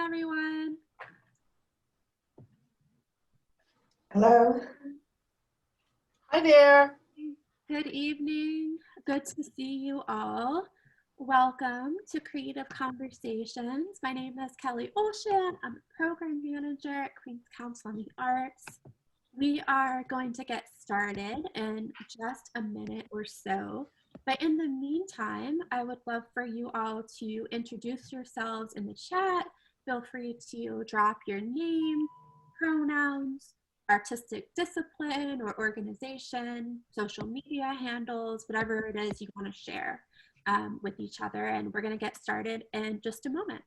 everyone. Hello. Hi there. Good evening. Good to see you all. Welcome to Creative Conversations. My name is Kelly Olshan. I'm a program manager at Queens Council on the Arts. We are going to get started in just a minute or so. But in the meantime, I would love for you all to introduce yourselves in the chat. Feel free to drop your name, pronouns, artistic discipline or organization, social media handles, whatever it is you want to share with each other. And we're going to get started in just a moment.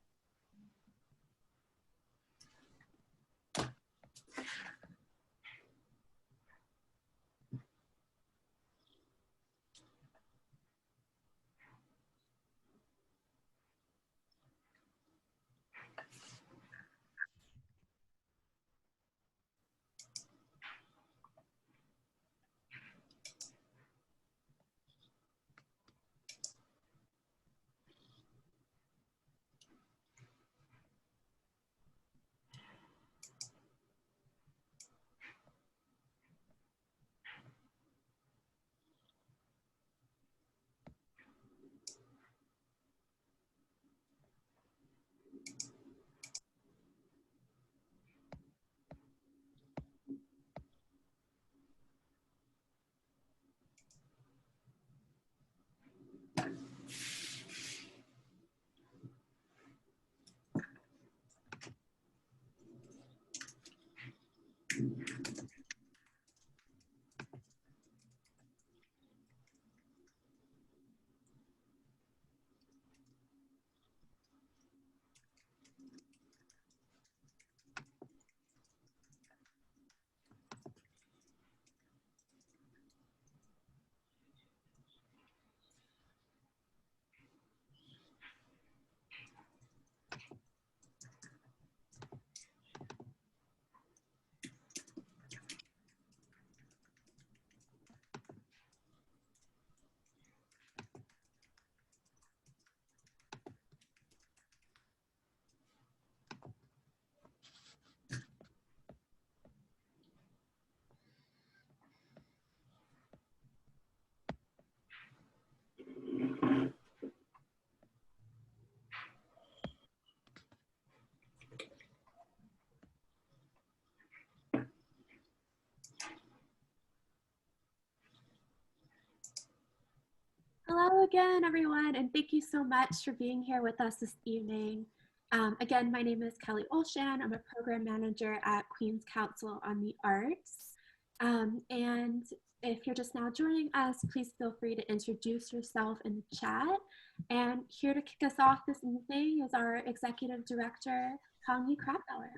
Hello again, everyone, and thank you so much for being here with us this evening. Again, my name is Kelly Olshan. I'm a program manager at Queens Council on the Arts. And if you're just now joining us, please feel free to introduce yourself in the chat. And here to kick us off this evening is our Executive Director, Hong-Yi Krabauer.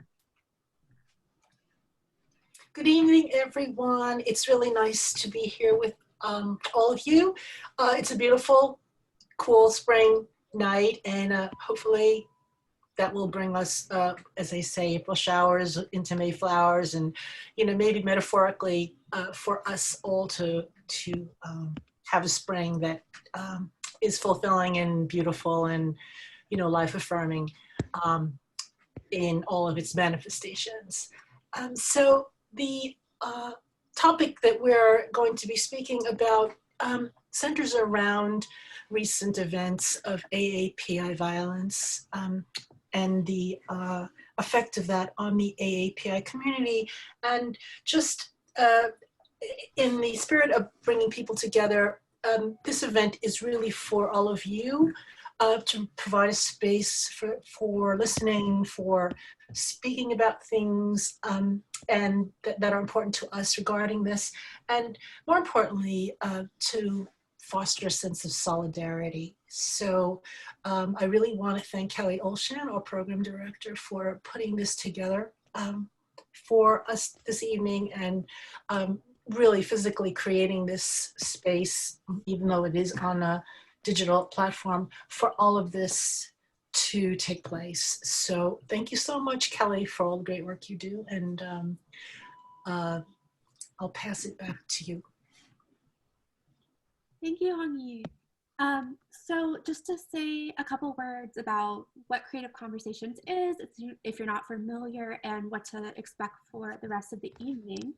Good evening, everyone. It's really nice to be here with all of you. It's a beautiful, cool spring night, and hopefully that will bring us, as they say, April showers into May flowers, and maybe metaphorically for us all to have a spring that is fulfilling and beautiful and life affirming in all of its manifestations. So the topic that we're going to be speaking about centers around recent events of AAPI violence and the effect of that on the AAPI community. And just in the spirit of bringing people together, this event is really for all of you to provide a space for listening, for speaking about things and that are important to us regarding this, and more importantly, to foster a sense of solidarity. So I really want to thank Kelly Olshan, our program director, for putting this together for us this evening, and really physically creating this space, even though it is on a digital platform, for all of this to take place. So thank you so much, Kelly, for all the great work you do, and I'll pass it back to you. Thank you, Hong-Yi. So just to say a couple words about what Creative Conversations is, if you're not familiar, and what to expect for the rest of the evening.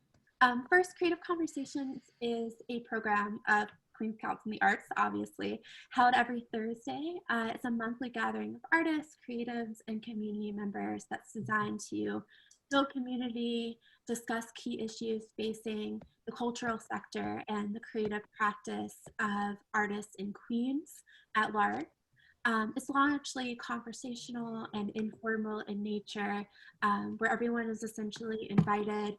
First, Creative Conversations is a program of Queens Council on the Arts, obviously, held every Thursday. It's a monthly gathering of artists, creatives, and community members that's designed to build community, discuss key issues facing the cultural sector and the creative practice of artists in Queens at large. It's largely conversational and informal in nature, where everyone is essentially invited,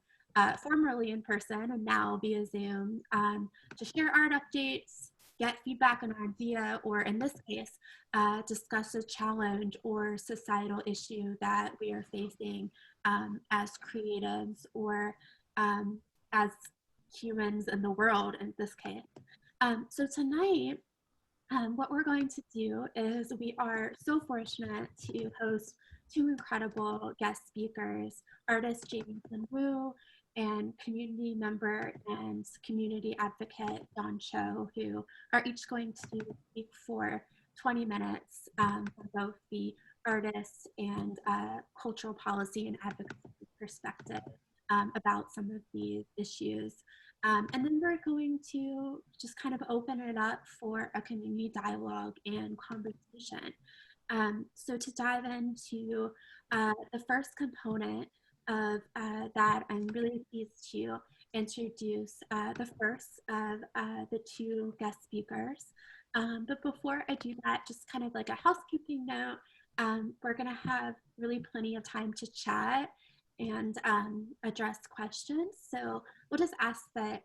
formerly in person and now via Zoom, to share art updates, get feedback on an idea, or in this case, discuss a challenge or societal issue that we are facing as creatives or as humans in the world in this case. So tonight, what we're going to do is we are so fortunate to host two incredible guest speakers, artist Jameson Wu and community member and community advocate Don Cho, who are each going to speak for 20 minutes from both the artist and cultural policy and advocacy perspective about some of these issues. And then we're going to just kind of open it up for a community dialogue and conversation. So to dive into the first component of that, I'm really pleased to introduce the first of the two guest speakers. But before I do that, just kind of like a housekeeping note, we're gonna have really plenty of time to chat and address questions. So we'll just ask that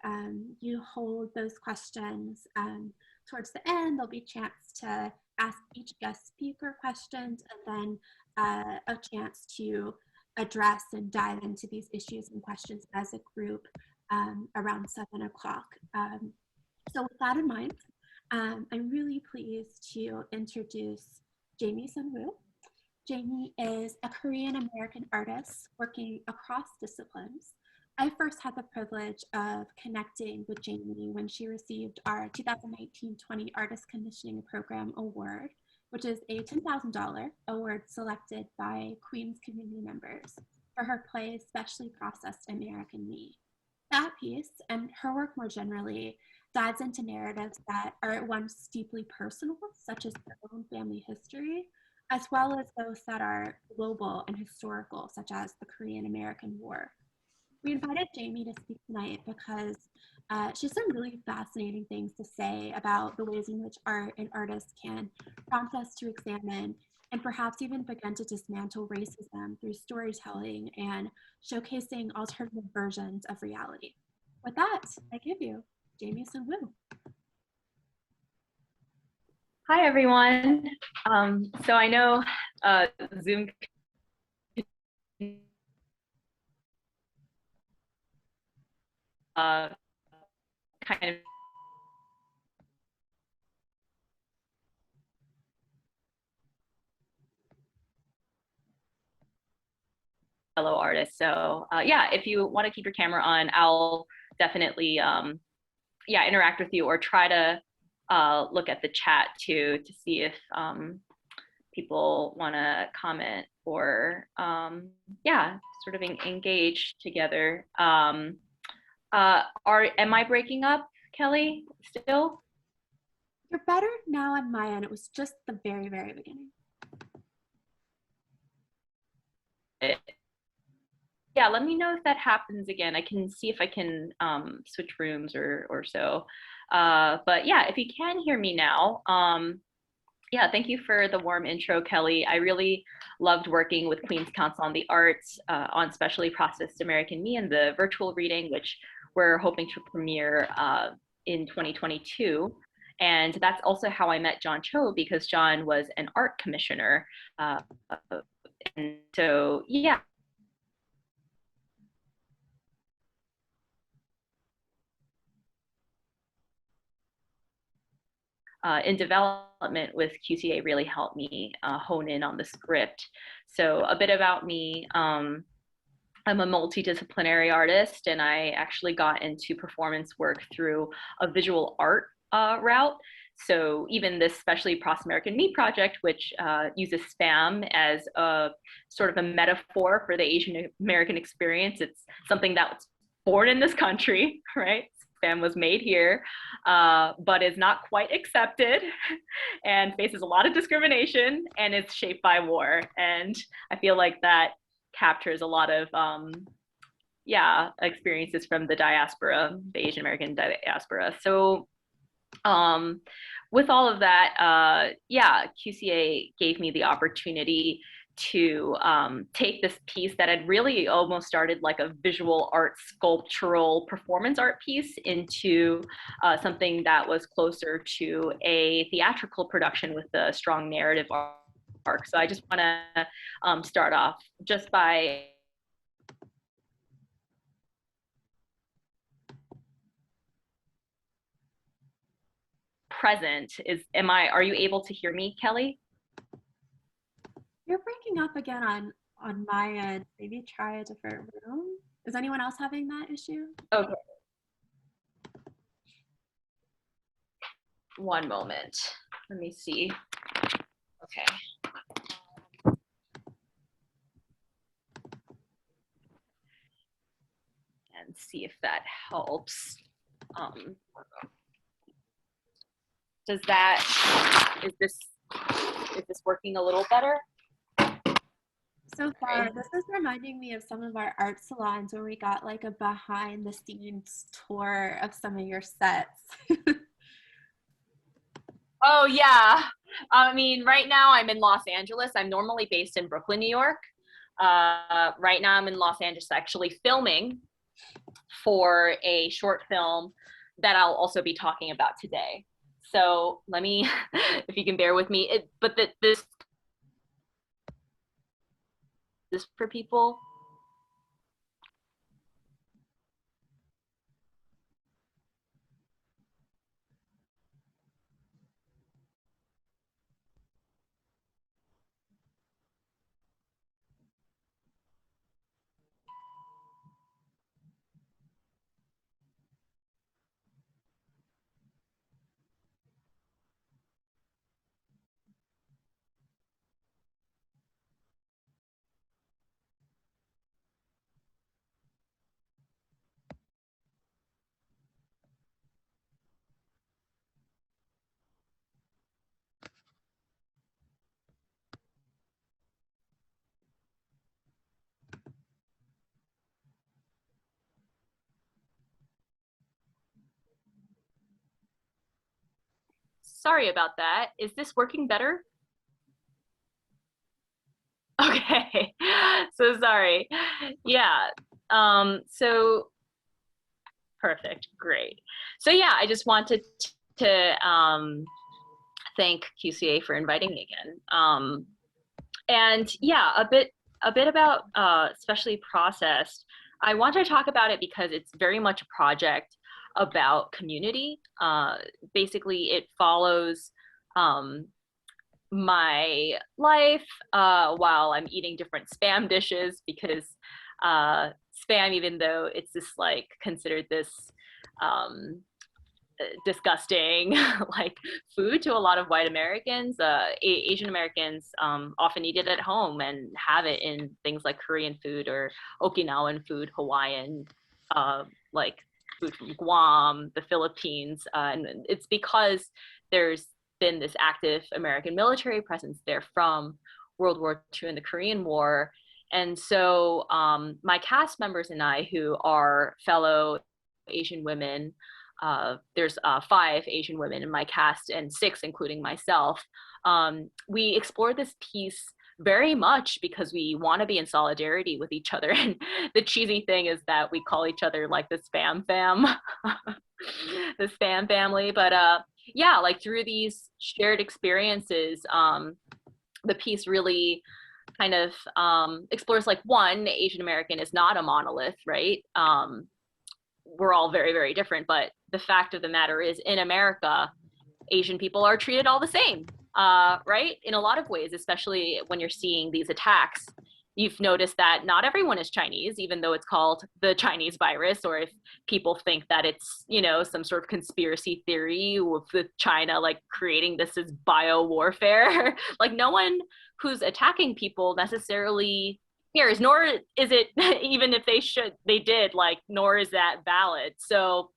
you hold those questions towards the end. There'll be a chance to ask each guest speaker questions, and then a chance to address and dive into these issues and questions as a group around 7 o'clock. So with that in mind, I'm really pleased to introduce Jameson Wu. Jamie is a Korean American artist working across disciplines. I first had the privilege of connecting with Jamie when she received our 2019-20 Artist Commissioning Program Award, which is a $10,000 award selected by Queens community members for her play Specially Processed American Me. That piece, and her work more generally, dives into narratives that are at once deeply personal, such as her own family history, as well as those that are global and historical, such as the Korean American War. We invited Jamie to speak tonight because she has some really fascinating things to say about the ways in which art and artists can prompt us to examine and perhaps even begin to dismantle racism through storytelling and showcasing alternative versions of reality. With that, I give you Jameson Wu. Hi, everyone. So I know Zoom kind of fellow artists. So yeah, if you want to keep your camera on, I'll definitely yeah, interact with you or try to look at the chat too to see if people want to comment or yeah, sort of engage together. Am I breaking up, Kelly, still? You're better now on my end. It was just the very, very beginning. Yeah, let me know if that happens again. I can see if I can switch rooms or so. But yeah, if you can hear me now, yeah, thank you for the warm intro, Kelly. I really loved working with Queens Council on the Arts on Specially Processed American Me and the virtual reading, which we're hoping to premiere in 2022. And that's also how I met John Cho, because John was an art commissioner. And so, yeah. In development with QCA really helped me hone in on the script. So a bit about me, I'm a multidisciplinary artist, and I actually got into performance work through a visual art route. So even this specially Cross-American Meat Project, which uses spam as a sort of a metaphor for the Asian American experience, it's something that's born in this country, right? Spam was made here, but is not quite accepted and faces a lot of discrimination, and it's shaped by war. And I feel like that captures a lot of experiences from the diaspora, the Asian American diaspora. So with all of that, QCA gave me the opportunity to take this piece that had really almost started like a visual art, sculptural performance art piece into something that was closer to a theatrical production with a strong narrative arc. So I just want to start off just by present. Are you able to hear me, Kelly? You're breaking up again on my end. Maybe try a different room. Is anyone else having that issue? Okay. One moment. Let me see. Okay. And see if that helps. Is this working a little better? So far, this is reminding me of some of our art salons where we got like a behind the scenes tour of some of your sets. Oh yeah. I mean, right now I'm in Los Angeles. I'm normally based in Brooklyn, New York. Right now I'm in Los Angeles actually filming for a short film that I'll also be talking about today. So let me, if you can bear with me, this for people. Sorry about that. Is this working better? Okay, so sorry. Yeah, so perfect, great. So yeah, I just wanted to thank QCA for inviting me again. And yeah, a bit about Specially Processed. I want to talk about it because it's very much a project about community. Basically, it follows my life while I'm eating different spam dishes, because spam, even though it's this like considered this disgusting like food to a lot of white Americans, Asian Americans often eat it at home and have it in things like Korean food or Okinawan food, Hawaiian, like food from Guam, the Philippines, and it's because there's been this active American military presence there from World War II and the Korean War. And so my cast members and I, who are fellow Asian women, there's 5 Asian women in my cast and 6 including myself, we explore this piece very much because we want to be in solidarity with each other. And the cheesy thing is that we call each other like the spam fam, the spam family. But yeah, like through these shared experiences, the piece really kind of explores like, one, Asian American is not a monolith, right? We're all very, very different, but the fact of the matter is, in America, Asian people are treated all the same, right? In a lot of ways, especially when you're seeing these attacks you've noticed that not everyone is Chinese, even though it's called the Chinese virus, or if people think that it's, you know, some sort of conspiracy theory with China like creating this as bio warfare. Like no one who's attacking people necessarily cares, nor is it even if they did, like, nor is that valid. So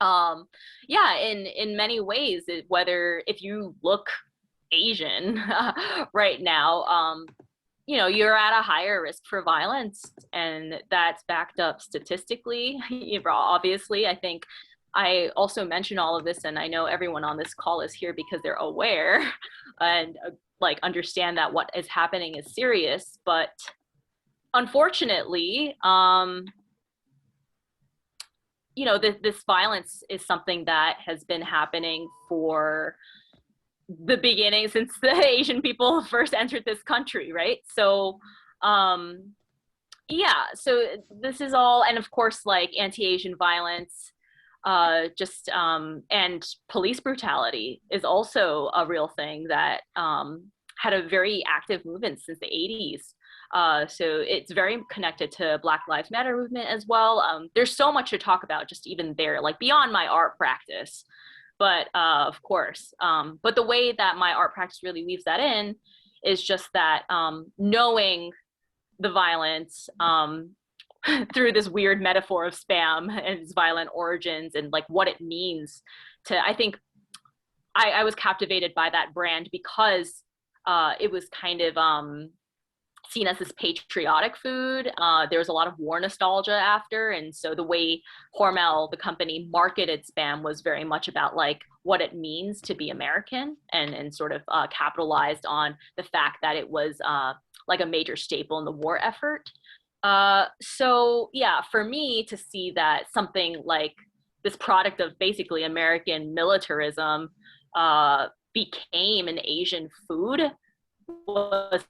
yeah, in many ways, whether if you look Asian right now, you know, you're at a higher risk for violence, and that's backed up statistically. Obviously, I think I also mention all of this, and I know everyone on this call is here because they're aware and like understand that what is happening is serious. But unfortunately, you know, this violence is something that has been happening for the beginning, since the Asian people first entered this country, right? So yeah, so this is all, and of course, like anti-Asian violence, and police brutality is also a real thing that had a very active movement since the 80s. So it's very connected to Black Lives Matter movement as well. There's so much to talk about just even there, like beyond my art practice. But of course, but the way that my art practice really weaves that in is just that knowing the violence through this weird metaphor of spam and its violent origins and like what it means to, I think I was captivated by that brand because it was kind of seen as this patriotic food. There was a lot of war nostalgia after. And so the way Hormel, the company, marketed spam was very much about like what it means to be American, and sort of capitalized on the fact that it was like a major staple in the war effort. So yeah, for me to see that something like this product of basically American militarism became an Asian food was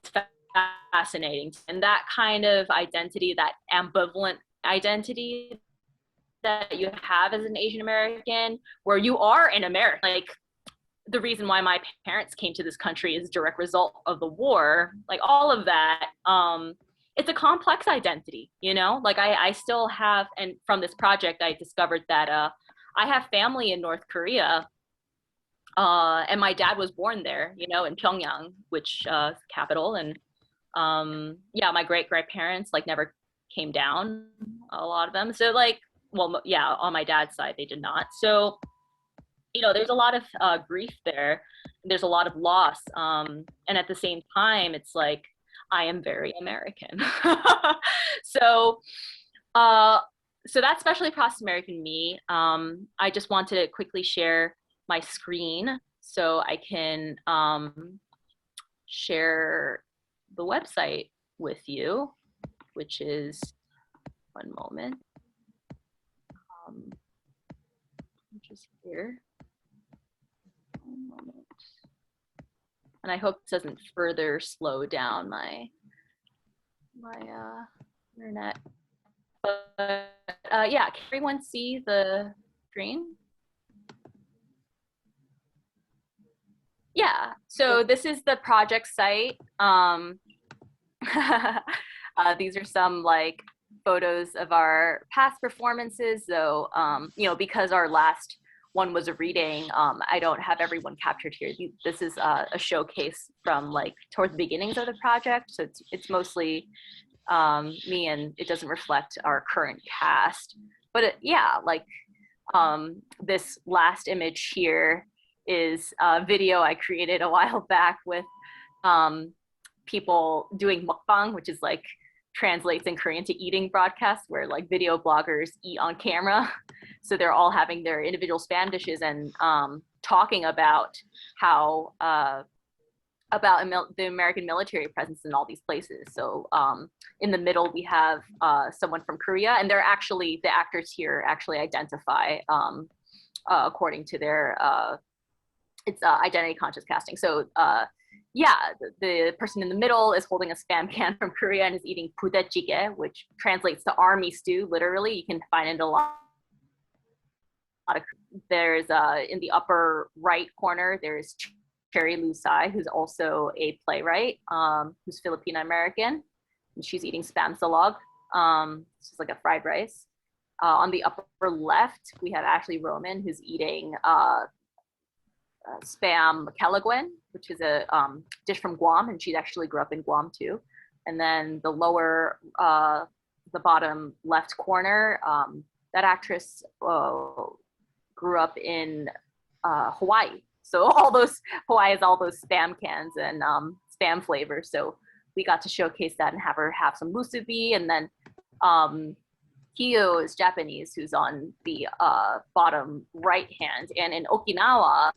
fascinating. And that kind of identity, that ambivalent identity that you have as an Asian American, where you are an American, like the reason why my parents came to this country is a direct result of the war, like all of that, it's a complex identity, you know, like I still have, and from this project, I discovered that I have family in North Korea, and my dad was born there, you know, in Pyongyang, which capital, and yeah, my great grandparents like never came down, a lot of them. So like, well, yeah, on my dad's side, they did not. So, you know, there's a lot of grief there. There's a lot of loss. And at the same time, it's like, I am very American. So, so that's especially process American me. I just wanted to quickly share my screen so I can share the website with you, which is, one moment, which is here. One moment. And I hope this doesn't further slow down my internet. But yeah, can everyone see the screen? Yeah, so this is the project site. These are some like photos of our past performances, though, you know, because our last one was a reading, I don't have everyone captured here. This is a showcase from like towards the beginnings of the project, so it's mostly me, and it doesn't reflect our current cast. But yeah, like this last image here is a video I created a while back with people doing mukbang, which is like translates in Korean to eating broadcasts, where like video bloggers eat on camera. So they're all having their individual spam dishes and talking about how about the American military presence in all these places. So in the middle, we have someone from Korea, and they're actually, the actors here actually identify according to their, it's identity conscious casting. So yeah, the person in the middle is holding a spam can from Korea and is eating budae-jjigae, which translates to army stew, literally. You can find it a lot of, there's in the upper right corner, there's Cherry Lusai, who's also a playwright, who's Filipino American. and she's eating spam salog. It's like a fried rice. On the upper left, we have Ashley Roman, who's eating spam kelaguen, which is a dish from Guam, and she actually grew up in Guam too. And then the the bottom left corner, that actress grew up in Hawaii. So Hawaii has all those spam cans and spam flavors. So we got to showcase that and have her have some musubi. And then Hio is Japanese, who's on the bottom right hand. And in Okinawa,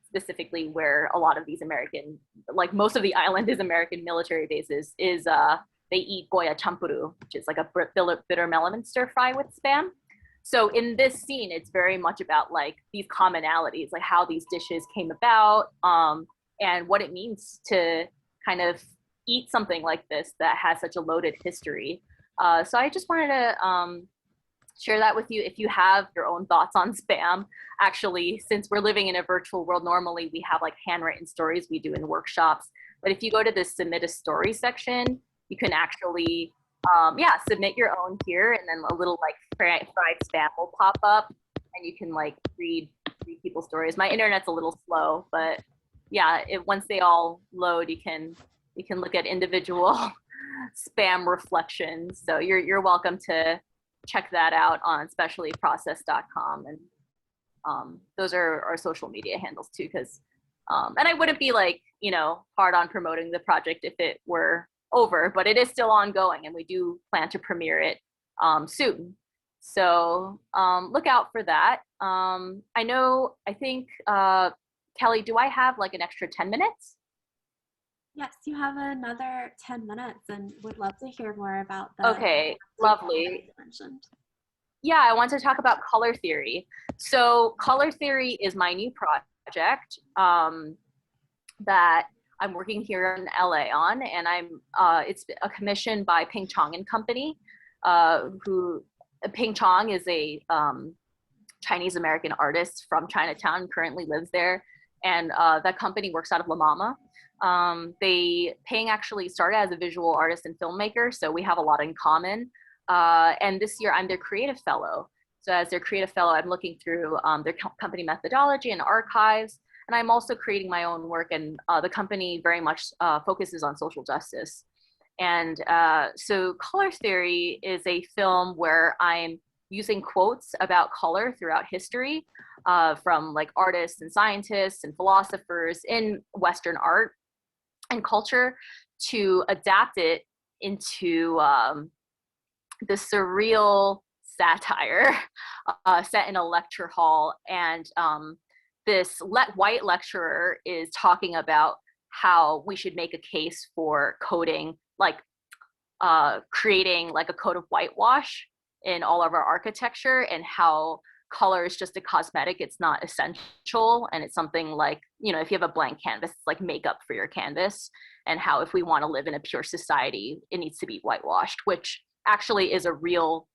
specifically where a lot of these American, like most of the island is American military bases, is they eat goya champuru, which is like a bitter melon stir fry with spam. So in this scene, it's very much about like these commonalities, like how these dishes came about, and what it means to kind of eat something like this that has such a loaded history. So I just wanted to share that with you if you have your own thoughts on spam. Actually, since we're living in a virtual world, normally we have like handwritten stories we do in workshops. But if you go to the submit a story section, you can actually submit your own here, and then a little like fried spam will pop up, and you can like read people's stories. My internet's a little slow, but yeah, once they all load, you can look at individual spam reflections. So you're welcome to check that out on speciallyprocessed.com, and those are our social media handles too, because and I wouldn't be like, hard on promoting the project if it were over, but it is still ongoing, and we do plan to premiere it soon. So look out for that. I think, Kelly, do I have like an extra 10 minutes? Yes, you have another 10 minutes and would love to hear more about the. Okay, lovely. Yeah, I want to talk about color theory. So color theory is my new project that I'm working here in LA on, and it's a commission by Ping Chong and Company, who Ping Chong is a Chinese American artist from Chinatown, currently lives there, and that company works out of La Mama. Ping actually started as a visual artist and filmmaker, so we have a lot in common. And this year I'm their creative fellow. So as their creative fellow, I'm looking through their company methodology and archives, and I'm also creating my own work, and the company very much focuses on social justice. And so Color Theory is a film where I'm using quotes about color throughout history from like artists and scientists and philosophers in Western art and culture to adapt it into the surreal satire set in a lecture hall. And this white lecturer is talking about how we should make a case for coding, like creating like a coat of whitewash in all of our architecture, and how color is just a cosmetic, it's not essential, and it's something like, if you have a blank canvas, it's like makeup for your canvas, and how if we want to live in a pure society, it needs to be whitewashed, which actually is a real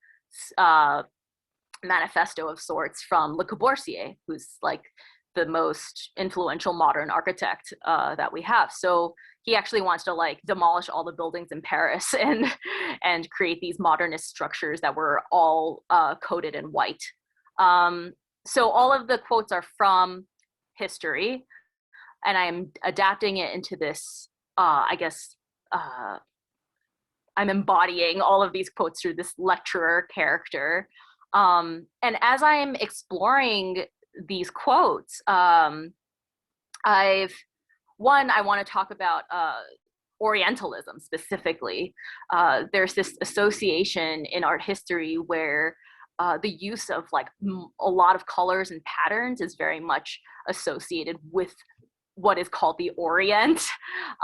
manifesto of sorts from Le Corbusier, who's like the most influential modern architect that we have. So he actually wants to like demolish all the buildings in Paris and create these modernist structures that were all coated in white. So all of the quotes are from history, and I'm adapting it into this, I'm embodying all of these quotes through this lecturer character. And as I'm exploring these quotes, I want to talk about Orientalism specifically. There's this association in art history where the use of like a lot of colors and patterns is very much associated with what is called the Orient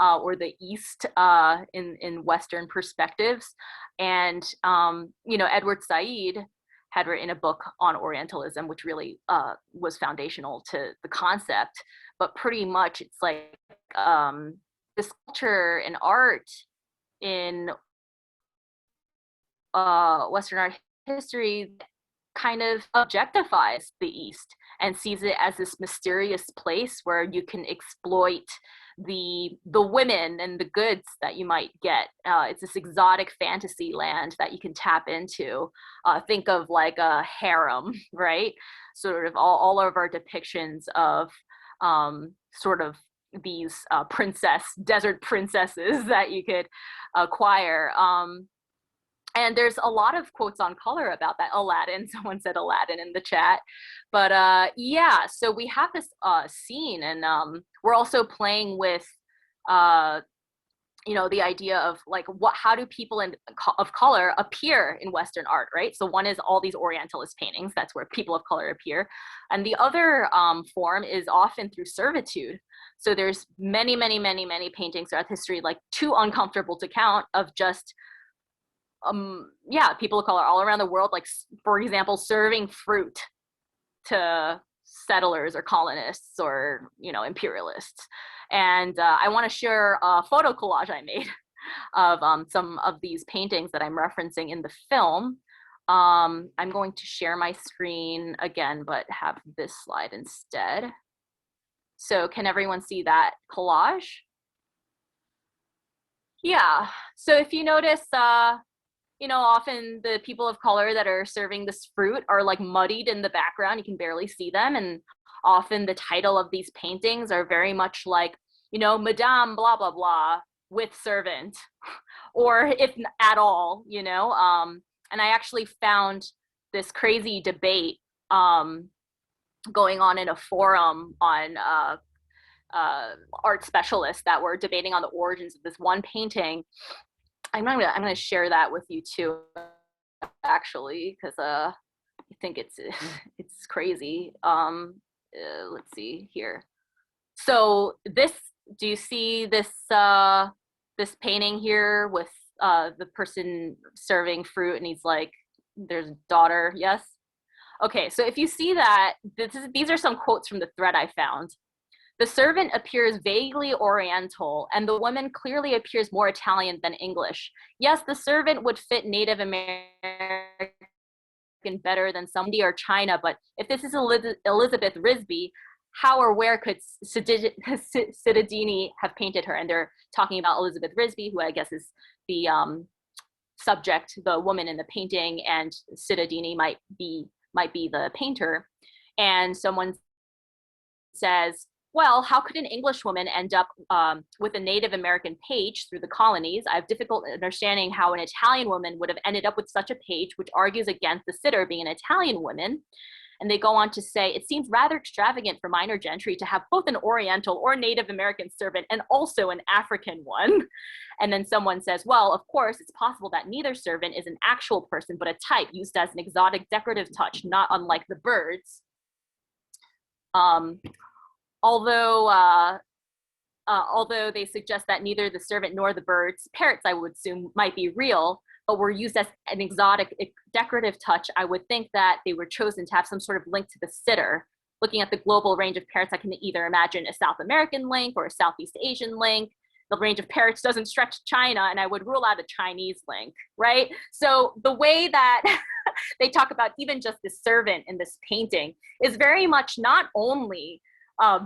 or the East in Western perspectives. And, Edward Said had written a book on Orientalism, which really was foundational to the concept. But pretty much it's like this culture and art in Western art history kind of objectifies the East and sees it as this mysterious place where you can exploit the women and the goods that you might get. It's this exotic fantasy land that you can tap into. Think of like a harem, right? Sort of all of our depictions of sort of these desert princesses that you could acquire. And there's a lot of quotes on color about that. Aladdin, someone said Aladdin in the chat. But yeah, so we have this scene, and we're also playing with, you know, the idea of like, how do people of color appear in Western art, right? So one is all these Orientalist paintings, that's where people of color appear. And the other form is often through servitude. So there's many paintings throughout history, like too uncomfortable to count, of just yeah, people of color all around the world, like, for example, serving fruit to settlers or colonists or, you know, imperialists. And I want to share a photo collage I made of some of these paintings that I'm referencing in the film. I'm going to share my screen again, but have this slide instead. So can everyone see that collage? Yeah, so if you notice, you know, often the people of color that are serving this fruit are like muddied in the background. You can barely see them. And often the title of these paintings are very much like, you know, Madame blah, blah, blah with servant, or if at all, you know. And I actually found this crazy debate going on in a forum on art specialists that were debating on the origins of this one painting. I'm gonna share that with you too, actually, because I think it's crazy. Let's see here. So this, do you see this this painting here with the person serving fruit, and he's like, there's a daughter, yes? Okay, so if you see that, these are some quotes from the thread I found. The servant appears vaguely Oriental, and the woman clearly appears more Italian than English. Yes, the servant would fit Native American better than some India or China, but if this is Elizabeth Risby, how or where could Cittadini have painted her? And they're talking about Elizabeth Risby, who I guess is the subject, the woman in the painting, and Cittadini might be the painter. And someone says, well, how could an English woman end up with a Native American page through the colonies? I have difficult understanding how an Italian woman would have ended up with such a page, which argues against the sitter being an Italian woman. And they go on to say, it seems rather extravagant for minor gentry to have both an Oriental or Native American servant and also an African one. And then someone says, well, of course, it's possible that neither servant is an actual person, but a type used as an exotic decorative touch, not unlike the birds. Although they suggest that neither the servant nor the birds, parrots I would assume, might be real, but were used as an exotic decorative touch, I would think that they were chosen to have some sort of link to the sitter. Looking at the global range of parrots, I can either imagine a South American link or a Southeast Asian link. The range of parrots doesn't stretch to China, and I would rule out a Chinese link, right? So the way that they talk about even just the servant in this painting is very much not only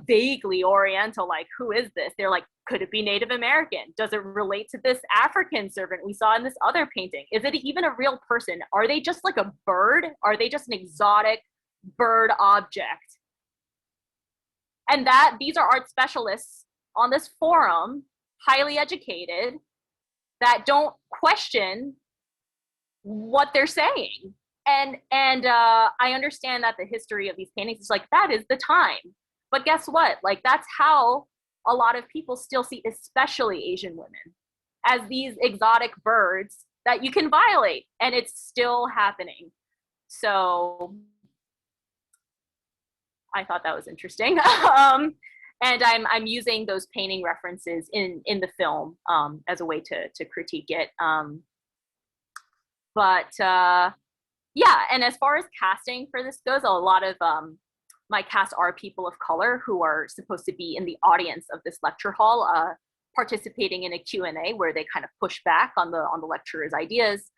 vaguely Oriental, like, who is this? They're like, could it be Native American? Does it relate to this African servant we saw in this other painting? Is it even a real person? Are they just like a bird? Are they just an exotic bird object? And that these are art specialists on this forum, highly educated, that don't question what they're saying. And I understand that the history of these paintings is like, that is the time. But guess what? Like, that's how a lot of people still see, especially Asian women, as these exotic birds that you can violate, and it's still happening. So I thought that was interesting. And I'm using those painting references in the film as a way to critique it. Yeah, and as far as casting for this goes, a lot of my cast are people of color who are supposed to be in the audience of this lecture hall, participating in a Q&A where they kind of push back on the lecturer's ideas.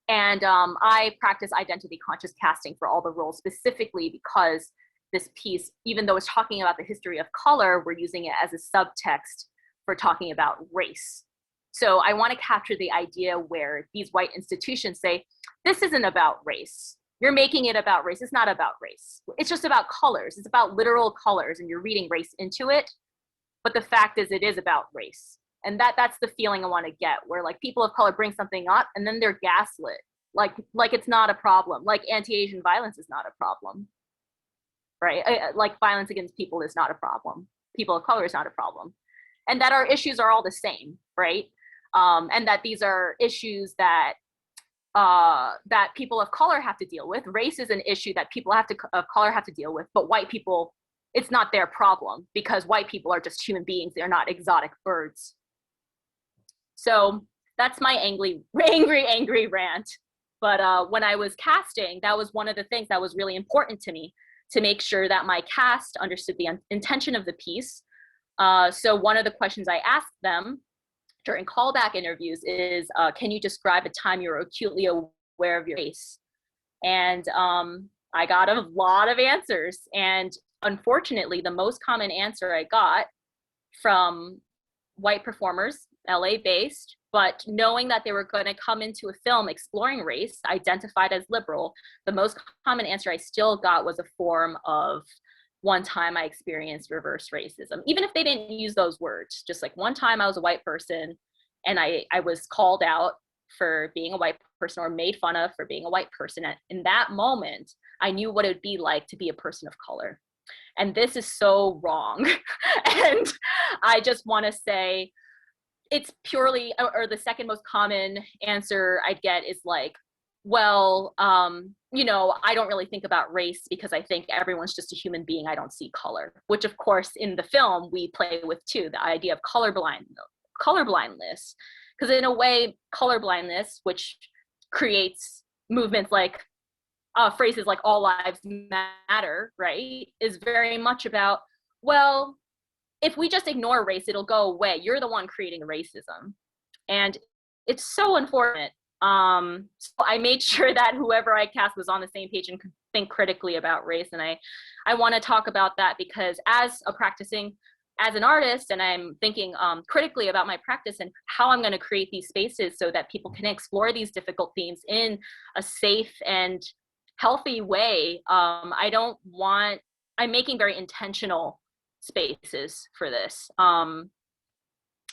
And I practice identity conscious casting for all the roles, specifically because this piece, even though it's talking about the history of color, we're using it as a subtext for talking about race. So I want to capture the idea where these white institutions say, this isn't about race. You're making it about race. It's not about race. It's just about colors. It's about literal colors, and you're reading race into it. But the fact is, it is about race. And that's the feeling I want to get, where like people of color bring something up and then they're gaslit. Like it's not a problem. Like anti-Asian violence is not a problem, right? Like violence against people is not a problem. People of color is not a problem. And that our issues are all the same, right? And that these are issues that that people of color have to deal with. Race is an issue that people of color have to deal with, but white people, it's not their problem because white people are just human beings. They're not exotic birds. So that's my angry rant. But when I was casting, that was one of the things that was really important to me, to make sure that my cast understood the intention of the piece. So one of the questions I asked them during callback interviews is, can you describe a time you were acutely aware of your race? And I got a lot of answers. And unfortunately, the most common answer I got from white performers, LA based, but knowing that they were going to come into a film exploring race, identified as liberal, the most common answer I still got was a form of, one time I experienced reverse racism, even if they didn't use those words. Just like one time I was a white person and I was called out for being a white person or made fun of for being a white person. In that moment, I knew what it would be like to be a person of color. And this is so wrong. And I just want to say, it's purely, or the second most common answer I'd get is like, well, you know, I don't really think about race because I think everyone's just a human being. I don't see color, which of course in the film we play with too, the idea of colorblindness. Because in a way, colorblindness, which creates movements like phrases like all lives matter, right, is very much about, well, if we just ignore race, it'll go away. You're the one creating racism. And it's so unfortunate. So I made sure that whoever I cast was on the same page and could think critically about race. And I want to talk about that because as an artist, and I'm thinking critically about my practice and how I'm going to create these spaces so that people can explore these difficult themes in a safe and healthy way. I'm making very intentional spaces for this.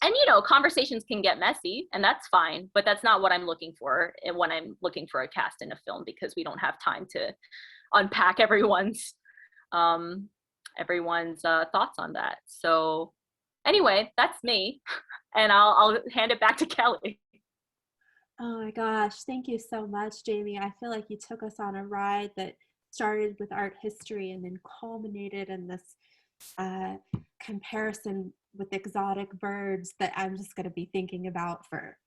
And you know, conversations can get messy and that's fine, but that's not what I'm looking for when I'm looking for a cast in a film, because we don't have time to unpack everyone's thoughts on that. So anyway, that's me. And I'll hand it back to Kelly. Oh my gosh, thank you so much, Jamie. I feel like you took us on a ride that started with art history and then culminated in this comparison with exotic birds that I'm just going to be thinking about for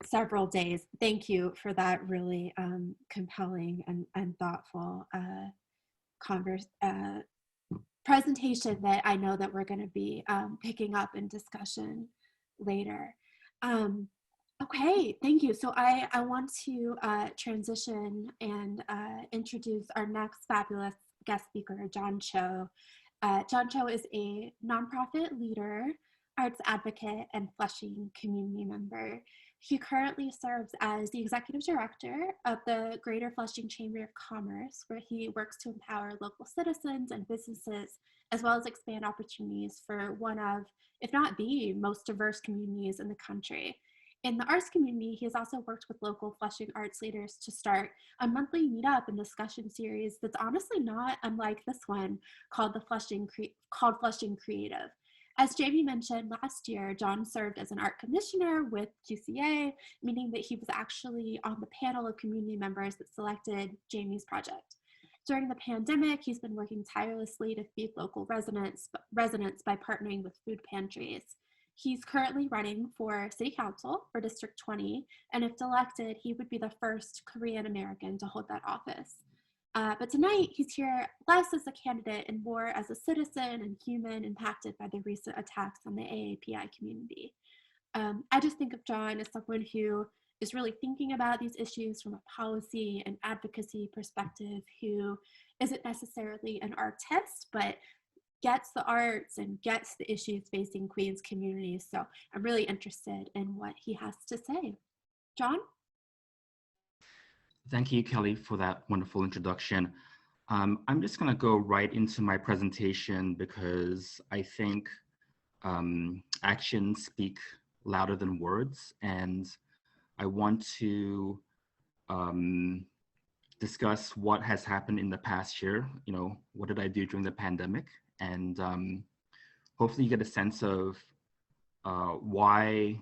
several days. Thank you for that really compelling and thoughtful presentation that I know that we're going to be picking up in discussion later. Okay, thank you. So I want to transition and introduce our next fabulous guest speaker, John Cho. John Cho is a nonprofit leader, arts advocate, and Flushing community member. He currently serves as the executive director of the Greater Flushing Chamber of Commerce, where he works to empower local citizens and businesses, as well as expand opportunities for one of, if not the most diverse communities in the country. In the arts community, he has also worked with local Flushing arts leaders to start a monthly meetup and discussion series that's honestly not unlike this one, called Flushing Creative. As Jamie mentioned, last year, John served as an art commissioner with QCA, meaning that he was actually on the panel of community members that selected Jamie's project. During the pandemic, he's been working tirelessly to feed local residents by partnering with food pantries. He's currently running for City Council for District 20, and if elected, he would be the first Korean American to hold that office. But tonight, he's here less as a candidate and more as a citizen and human impacted by the recent attacks on the AAPI community. I just think of John as someone who is really thinking about these issues from a policy and advocacy perspective, who isn't necessarily an artist, but gets the arts and gets the issues facing Queens communities. So I'm really interested in what he has to say. John? Thank you, Kelly, for that wonderful introduction. I'm just going to go right into my presentation because I think actions speak louder than words, and I want to discuss what has happened in the past year. You know, what did I do during the pandemic? And hopefully you get a sense of why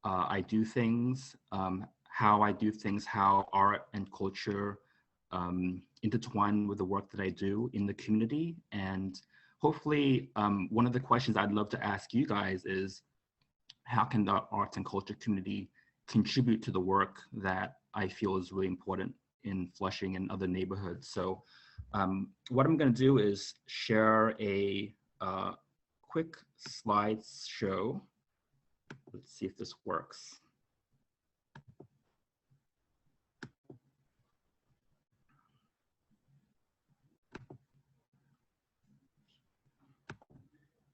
I do things, how I do things, how art and culture intertwine with the work that I do in the community. And hopefully one of the questions I'd love to ask you guys is, how can the arts and culture community contribute to the work that I feel is really important in Flushing and other neighborhoods? So what I'm going to do is share a quick slideshow. Let's see if this works.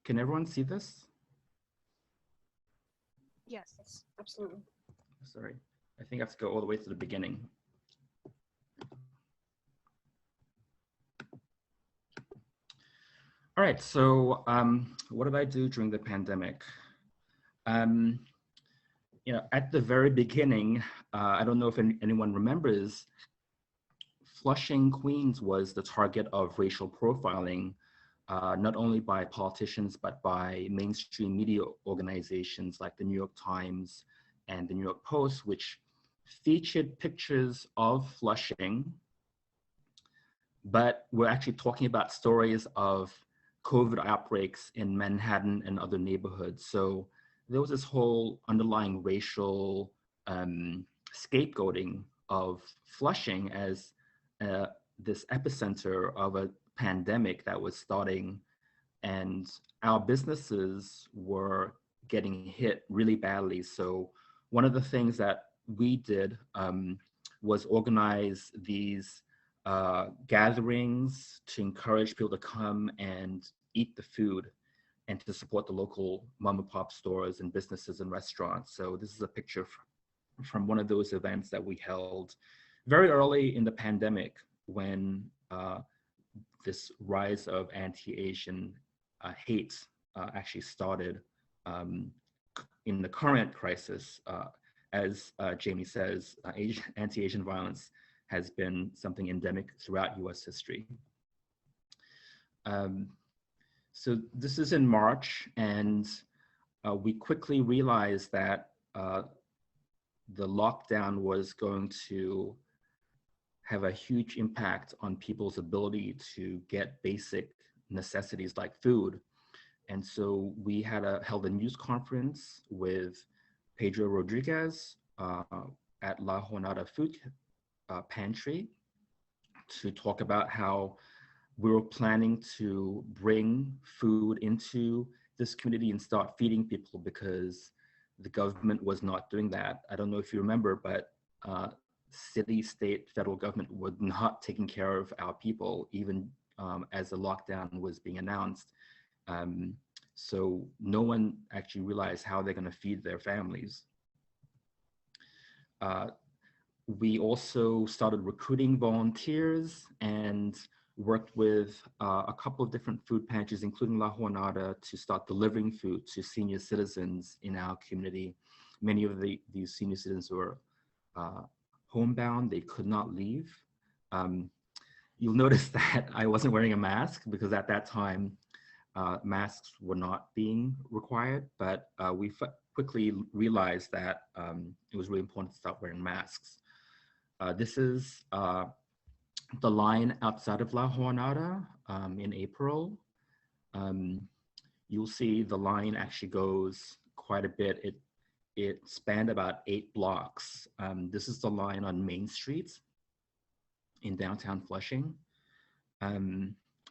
Can everyone see this? Yes, absolutely. Sorry, I think I have to go all the way to the beginning. All right, so what did I do during the pandemic? You know, at the very beginning, I don't know if anyone remembers, Flushing, Queens was the target of racial profiling, not only by politicians, but by mainstream media organizations like the New York Times and the New York Post, which featured pictures of Flushing, but we're actually talking about stories of COVID outbreaks in Manhattan and other neighborhoods. So there was this whole underlying racial scapegoating of Flushing as this epicenter of a pandemic that was starting, and our businesses were getting hit really badly. So one of the things that we did was organize these gatherings to encourage people to come and eat the food and to support the local mom and pop stores and businesses and restaurants. So this is a picture from one of those events that we held very early in the pandemic, when this rise of anti-Asian hate actually started in the current crisis. As Jamie says, anti-Asian violence has been something endemic throughout US history. So this is in March, and we quickly realized that the lockdown was going to have a huge impact on people's ability to get basic necessities like food. And so we held a news conference with Pedro Rodriguez at La Jornada Food Pantry to talk about how we were planning to bring food into this community and start feeding people, because the government was not doing that. I don't know if you remember, but city, state, federal government were not taking care of our people, even as the lockdown was being announced. So no one actually realized how they're going to feed their families. We also started recruiting volunteers and worked with a couple of different food pantries, including La Jornada, to start delivering food to senior citizens in our community. Many of these senior citizens were homebound, they could not leave. You'll notice that I wasn't wearing a mask because at that time, masks were not being required, but we quickly realized that it was really important to start wearing masks. This is the line outside of La Jornada in April. You'll see the line actually goes quite a bit. It spanned about 8 blocks. This is the line on Main Street in downtown Flushing.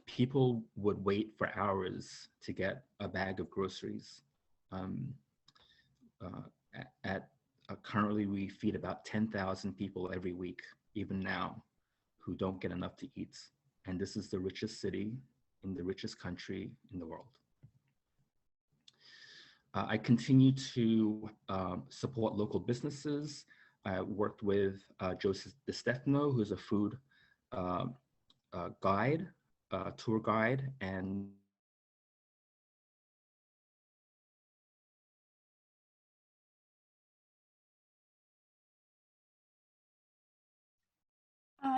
People would wait for hours to get a bag of groceries. Currently, we feed about 10,000 people every week, even now, who don't get enough to eat. And this is the richest city in the richest country in the world. I continue to support local businesses. I worked with Joseph DiStefano, who's a food guide, tour guide, and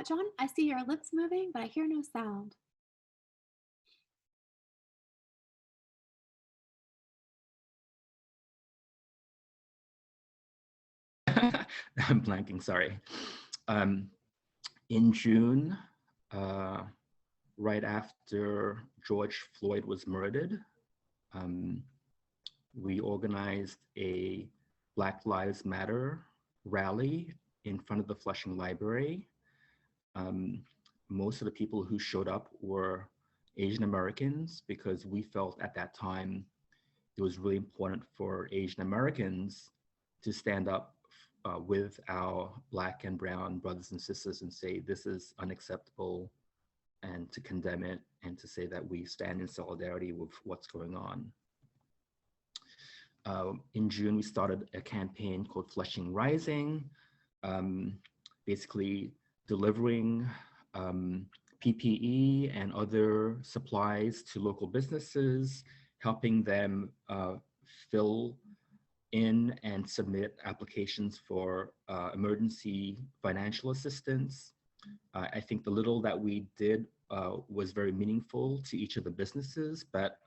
John, I see your lips moving, but I hear no sound. I'm blanking, sorry. In June, right after George Floyd was murdered, we organized a Black Lives Matter rally in front of the Flushing Library. Most of the people who showed up were Asian Americans because we felt at that time it was really important for Asian Americans to stand up with our Black and Brown brothers and sisters and say, this is unacceptable, and to condemn it and to say that we stand in solidarity with what's going on. In June, we started a campaign called Flushing Rising, basically delivering PPE and other supplies to local businesses, helping them fill in and submit applications for emergency financial assistance. I think the little that we did was very meaningful to each of the businesses, but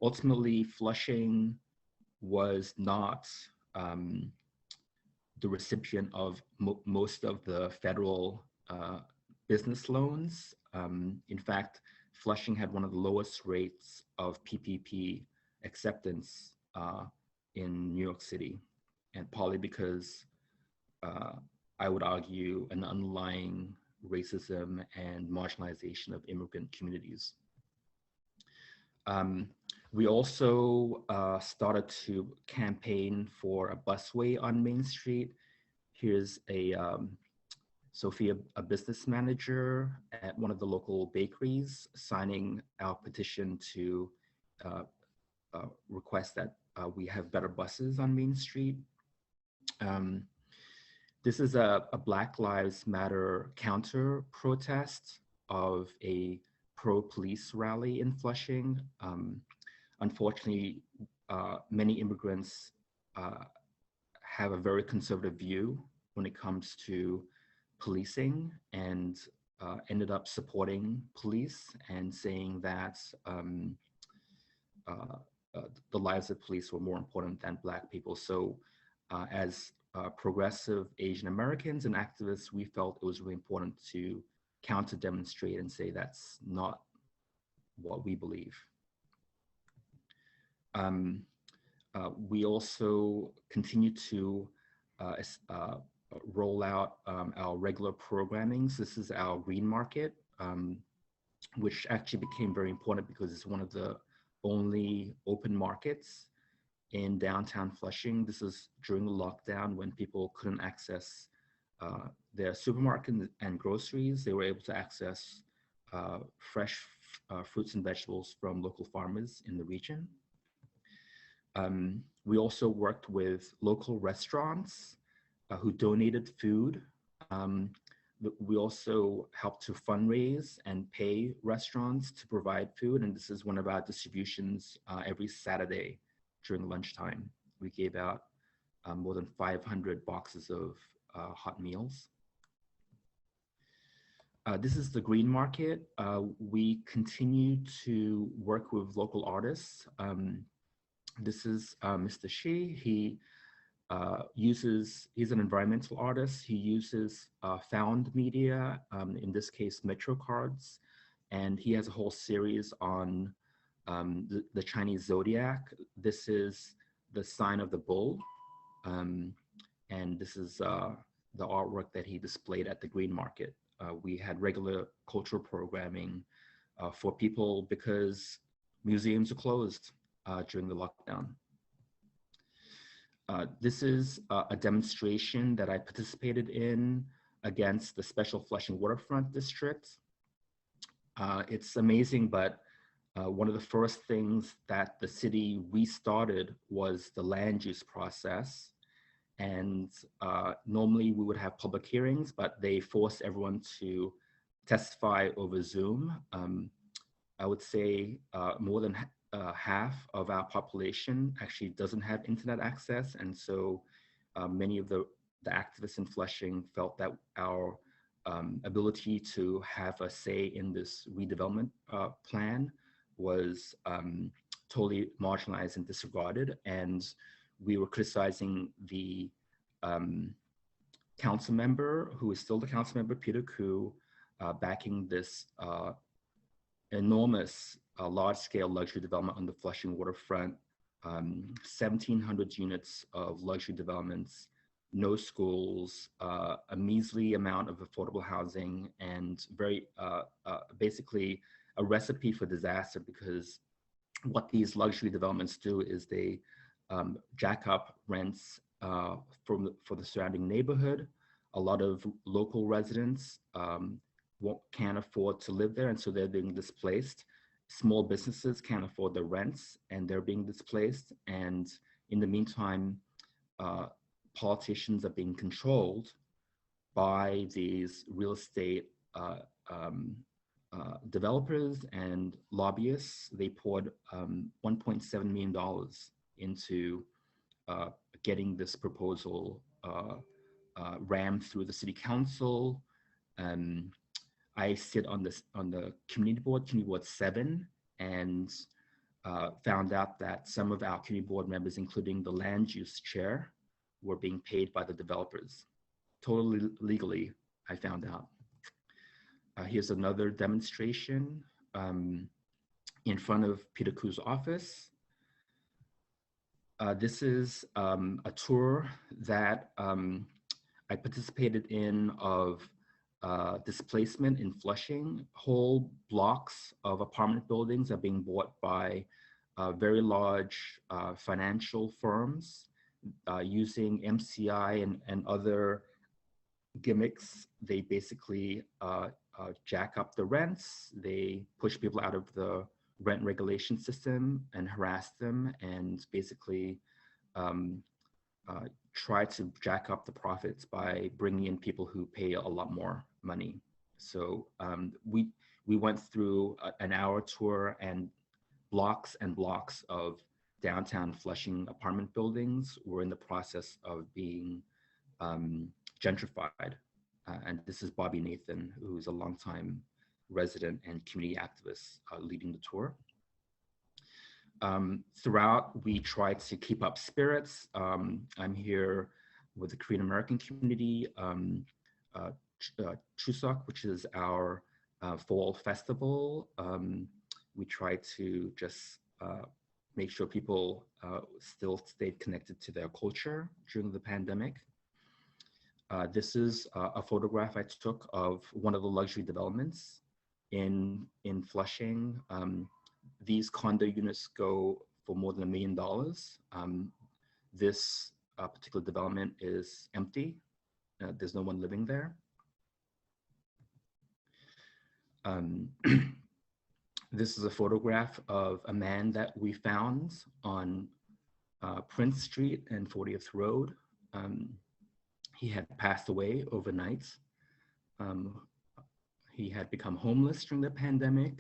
ultimately Flushing was not the recipient of most of the federal business loans. In fact, Flushing had one of the lowest rates of PPP acceptance in New York City, and partly because I would argue an underlying racism and marginalization of immigrant communities. We also started to campaign for a busway on Main Street. Here's a Sophia, a business manager at one of the local bakeries, signing our petition to request that we have better buses on Main Street. This is a Black Lives Matter counter protest of a pro-police rally in Flushing. Unfortunately, many immigrants have a very conservative view when it comes to policing, and ended up supporting police and saying that the lives of police were more important than Black people. So as progressive Asian Americans and activists, we felt it was really important to counter demonstrate and say that's not what we believe. We also continue to roll out our regular programmings. This is our green market, which actually became very important because it's one of the only open markets in downtown Flushing. This is during the lockdown when people couldn't access their supermarket and groceries. They were able to access fresh fruits and vegetables from local farmers in the region. We also worked with local restaurants who donated food. We also helped to fundraise and pay restaurants to provide food. And this is one of our distributions every Saturday during lunchtime. We gave out more than 500 boxes of hot meals. This is the green market. We continue to work with local artists. This is Mr. Shi. He's an environmental artist. He uses found media, in this case, Metro cards, and he has a whole series on the Chinese zodiac. This is the sign of the bull, and this is the artwork that he displayed at the green market. We had regular cultural programming for people because museums are closed during the lockdown. This is a demonstration that I participated in against the Special Flushing Waterfront District. It's amazing, but one of the first things that the city restarted was the land use process. And normally we would have public hearings, but they forced everyone to testify over Zoom. I would say more than half of our population actually doesn't have internet access. And so many of the activists in Flushing felt that our ability to have a say in this redevelopment plan was totally marginalized and disregarded. And we were criticizing the council member, who is still the council member, Peter Koo, backing this enormous large-scale luxury development on the Flushing waterfront, 1,700 units of luxury developments, no schools, a measly amount of affordable housing, and very basically a recipe for disaster, because what these luxury developments do is they jack up rents for the surrounding neighborhood. A lot of local residents can't afford to live there, and so they're being displaced. Small businesses can't afford the rents, and they're being displaced. And in the meantime, politicians are being controlled by these real estate developers and lobbyists. They poured $1.7 million into getting this proposal rammed through the city council. I sit on the community board 7, and found out that some of our community board members, including the land use chair, were being paid by the developers. Totally legally, I found out. Here's another demonstration in front of Peter Koo's office. This is a tour that I participated in of displacement in Flushing. Whole blocks of apartment buildings are being bought by very large financial firms using MCI and other gimmicks. They basically jack up the rents. They push people out of the rent regulation system and harass them, and basically try to jack up the profits by bringing in people who pay a lot more money. So we went through an hour tour, and blocks of downtown Flushing apartment buildings were in the process of being gentrified. And this is Bobby Nathan, who's a longtime resident and community activist leading the tour. Throughout, we tried to keep up spirits. I'm here with the Korean American community, Chuseok, which is our fall festival. We try to just make sure people still stayed connected to their culture during the pandemic. This is a photograph I took of one of the luxury developments in Flushing. These condo units go for more than $1 million. This particular development is empty. There's no one living there. This is a photograph of a man that we found on Prince Street and 40th Road. He had passed away overnight. He had become homeless during the pandemic.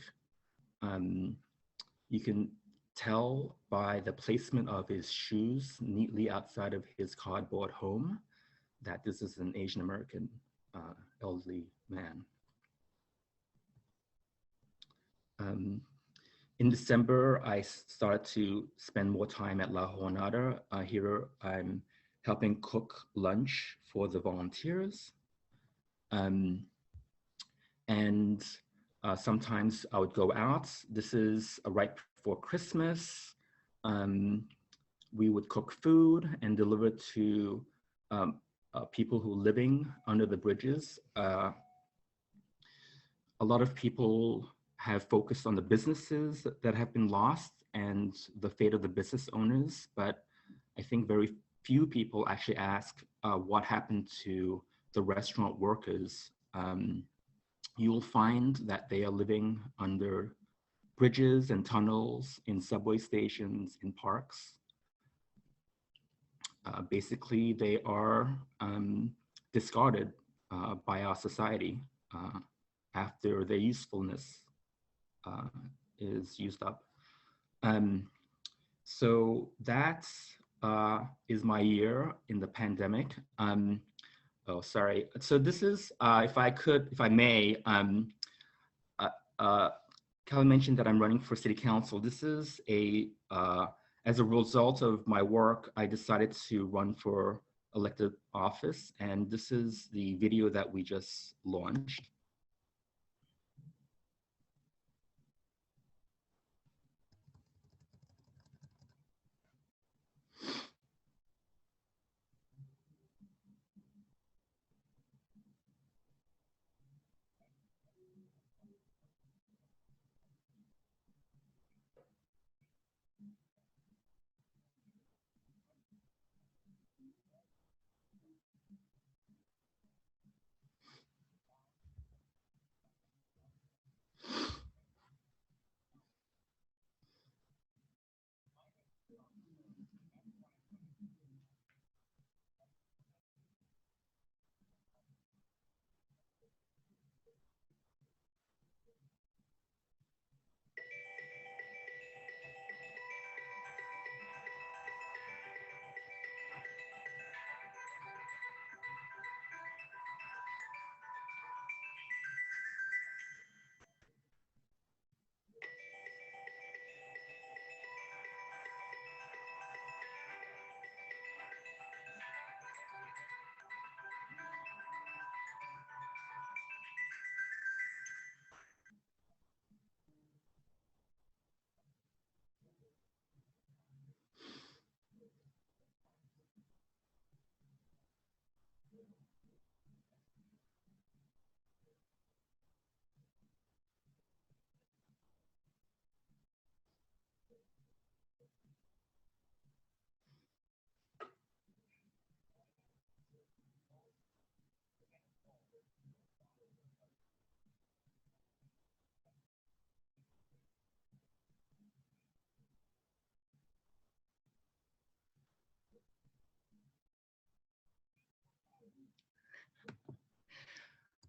You can tell by the placement of his shoes neatly outside of his cardboard home that this is an Asian American elderly man. In December, I started to spend more time at La Jornada. Here I'm helping cook lunch for the volunteers. Sometimes I would go out. This is right before Christmas. We would cook food and deliver to people who are living under the bridges. A lot of people have focused on the businesses that have been lost and the fate of the business owners, but I think very few people actually ask what happened to the restaurant workers. You will find that they are living under bridges and tunnels, in subway stations, in parks. Basically, they are discarded by our society after their usefulness is used up. So that is my year in the pandemic. Oh, sorry. So this is, if I may, Kelly mentioned that I'm running for city council. This is as a result of my work, I decided to run for elected office, and this is the video that we just launched.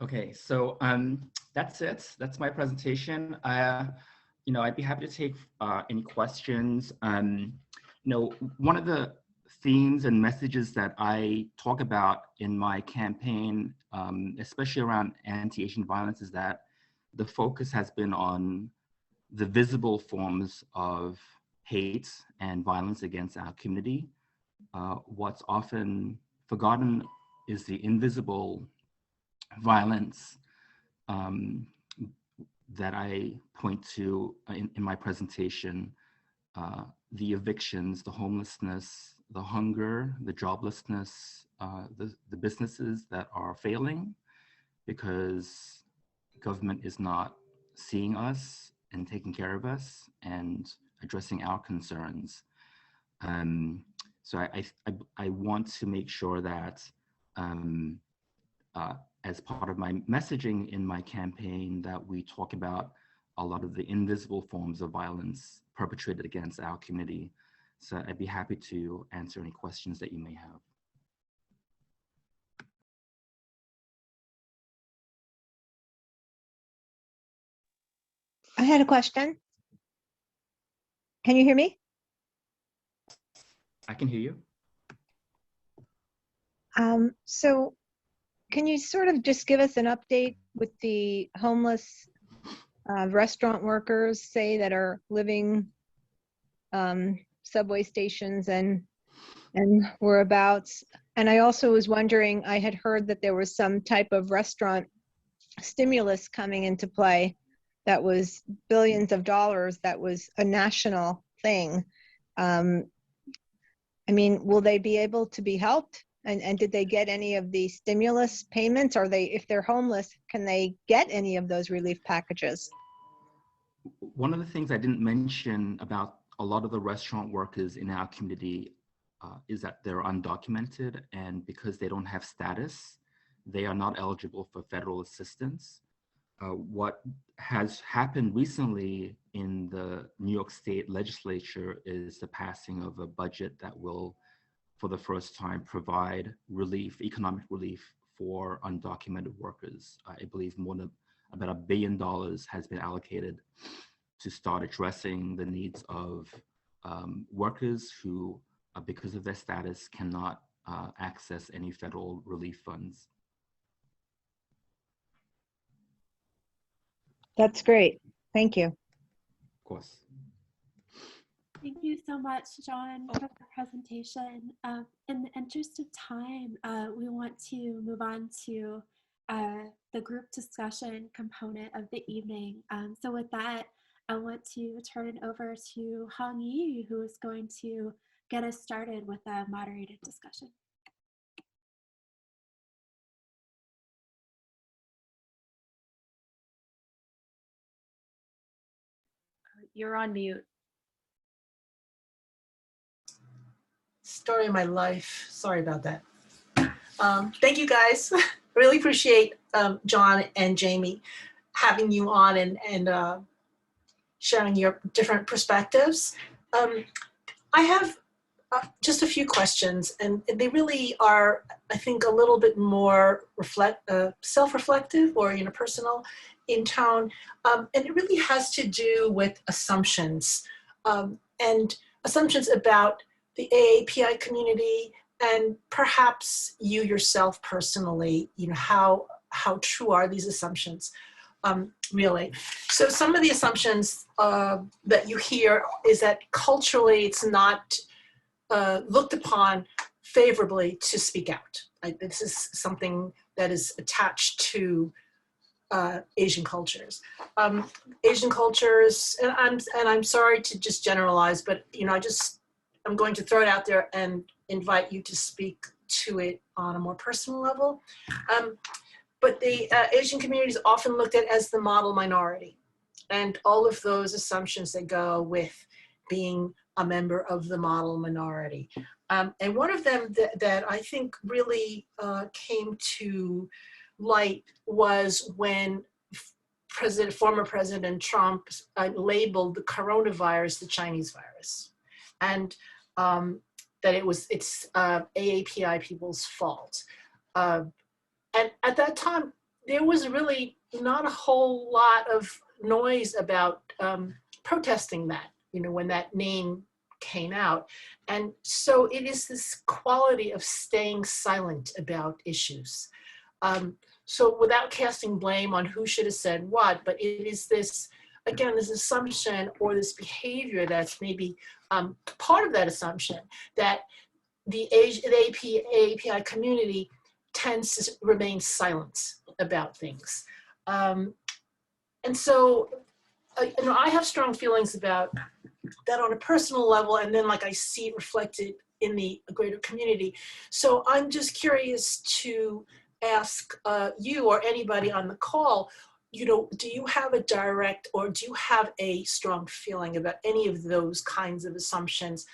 Okay, so that's it. That's my presentation. I'd be happy to take any questions. One of the themes and messages that I talk about in my campaign, especially around anti-Asian violence, is that the focus has been on the visible forms of hate and violence against our community. What's often forgotten is the invisible violence that I point to in my presentation, the evictions, the homelessness, the hunger, the joblessness, the businesses that are failing because government is not seeing us and taking care of us and addressing our concerns. So I want to make sure that as part of my messaging in my campaign, that we talk about a lot of the invisible forms of violence perpetrated against our community. So I'd be happy to answer any questions that you may have. I had a question. Can you hear me? I can hear you. So can you sort of just give us an update with the homeless restaurant workers, say, that are living subway stations and whereabouts? And I also was wondering, I had heard that there was some type of restaurant stimulus coming into play that was billions of dollars, that was a national thing. I mean, will they be able to be helped? And did they get any of the stimulus payments? Are they, if they're homeless, can they get any of those relief packages? One of the things I didn't mention about a lot of the restaurant workers in our community is that they're undocumented, and because they don't have status, they are not eligible for federal assistance. what has happened recently in the New York State legislature is the passing of a budget that will, for the first time, provide relief, economic relief for undocumented workers. I believe more than about $1 billion has been allocated to start addressing the needs of workers who, because of their status, cannot access any federal relief funds. That's great. Thank you. Of course. Thank you so much, John, for the presentation. In the interest of time, we want to move on to the group discussion component of the evening. So with that, I want to turn it over to Hong Yi, who is going to get us started with a moderated discussion. You're on mute. Story of my life. Sorry about that. Thank you guys. Really appreciate John and Jamie having you on and sharing your different perspectives. I have just a few questions, and they really are, I think, a little bit more self-reflective or personal in tone, and it really has to do with assumptions and assumptions about the AAPI community and perhaps you yourself personally. How true are these assumptions? Really. So some of the assumptions that you hear is that culturally it's not looked upon favorably to speak out. This is something that is attached to Asian cultures. Asian cultures, and I'm sorry to just generalize, but I'm going to throw it out there and invite you to speak to it on a more personal level. But the Asian community is often looked at as the model minority, and all of those assumptions that go with being a member of the model minority. And one of them that I think really came to light was when former President Trump labeled the coronavirus the Chinese virus, and that it's AAPI people's fault. And at that time, there was really not a whole lot of noise about protesting that, when that name came out. And so it is this quality of staying silent about issues. So without casting blame on who should have said what, but it is this, again, this assumption or this behavior that's maybe part of that assumption that the AAPI community tends to remain silent about things. And so, I have strong feelings about that on a personal level, and then I see it reflected in the greater community. So I'm just curious to ask you or anybody on the call, do you have a direct or do you have a strong feeling about any of those kinds of assumptions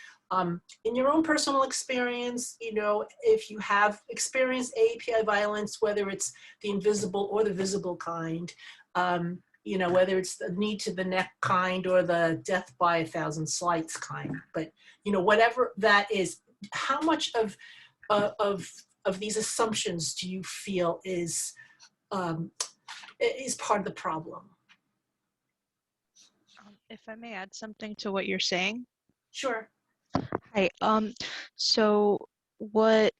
in your own personal experience? If you have experienced AAPI violence, whether it's the invisible or the visible kind, whether it's the knee to the neck kind or the death by 1,000 slights kind, but whatever that is, how much of these assumptions do you feel is part of the problem? If I may add something to what you're saying. Sure. Hi. So what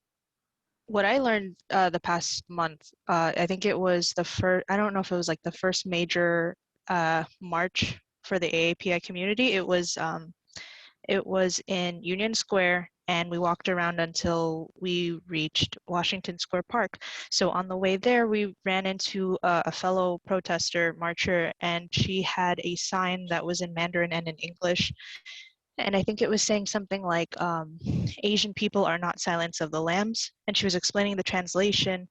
I learned the past month, I think it was the first, I don't know if it was the first major march for the AAPI community. It was in Union Square, and we walked around until we reached Washington Square Park. So on the way there, we ran into a fellow protester, marcher, and she had a sign that was in Mandarin and in English. And I think it was saying something like, Asian people are not Silence of the Lambs. And she was explaining the translation.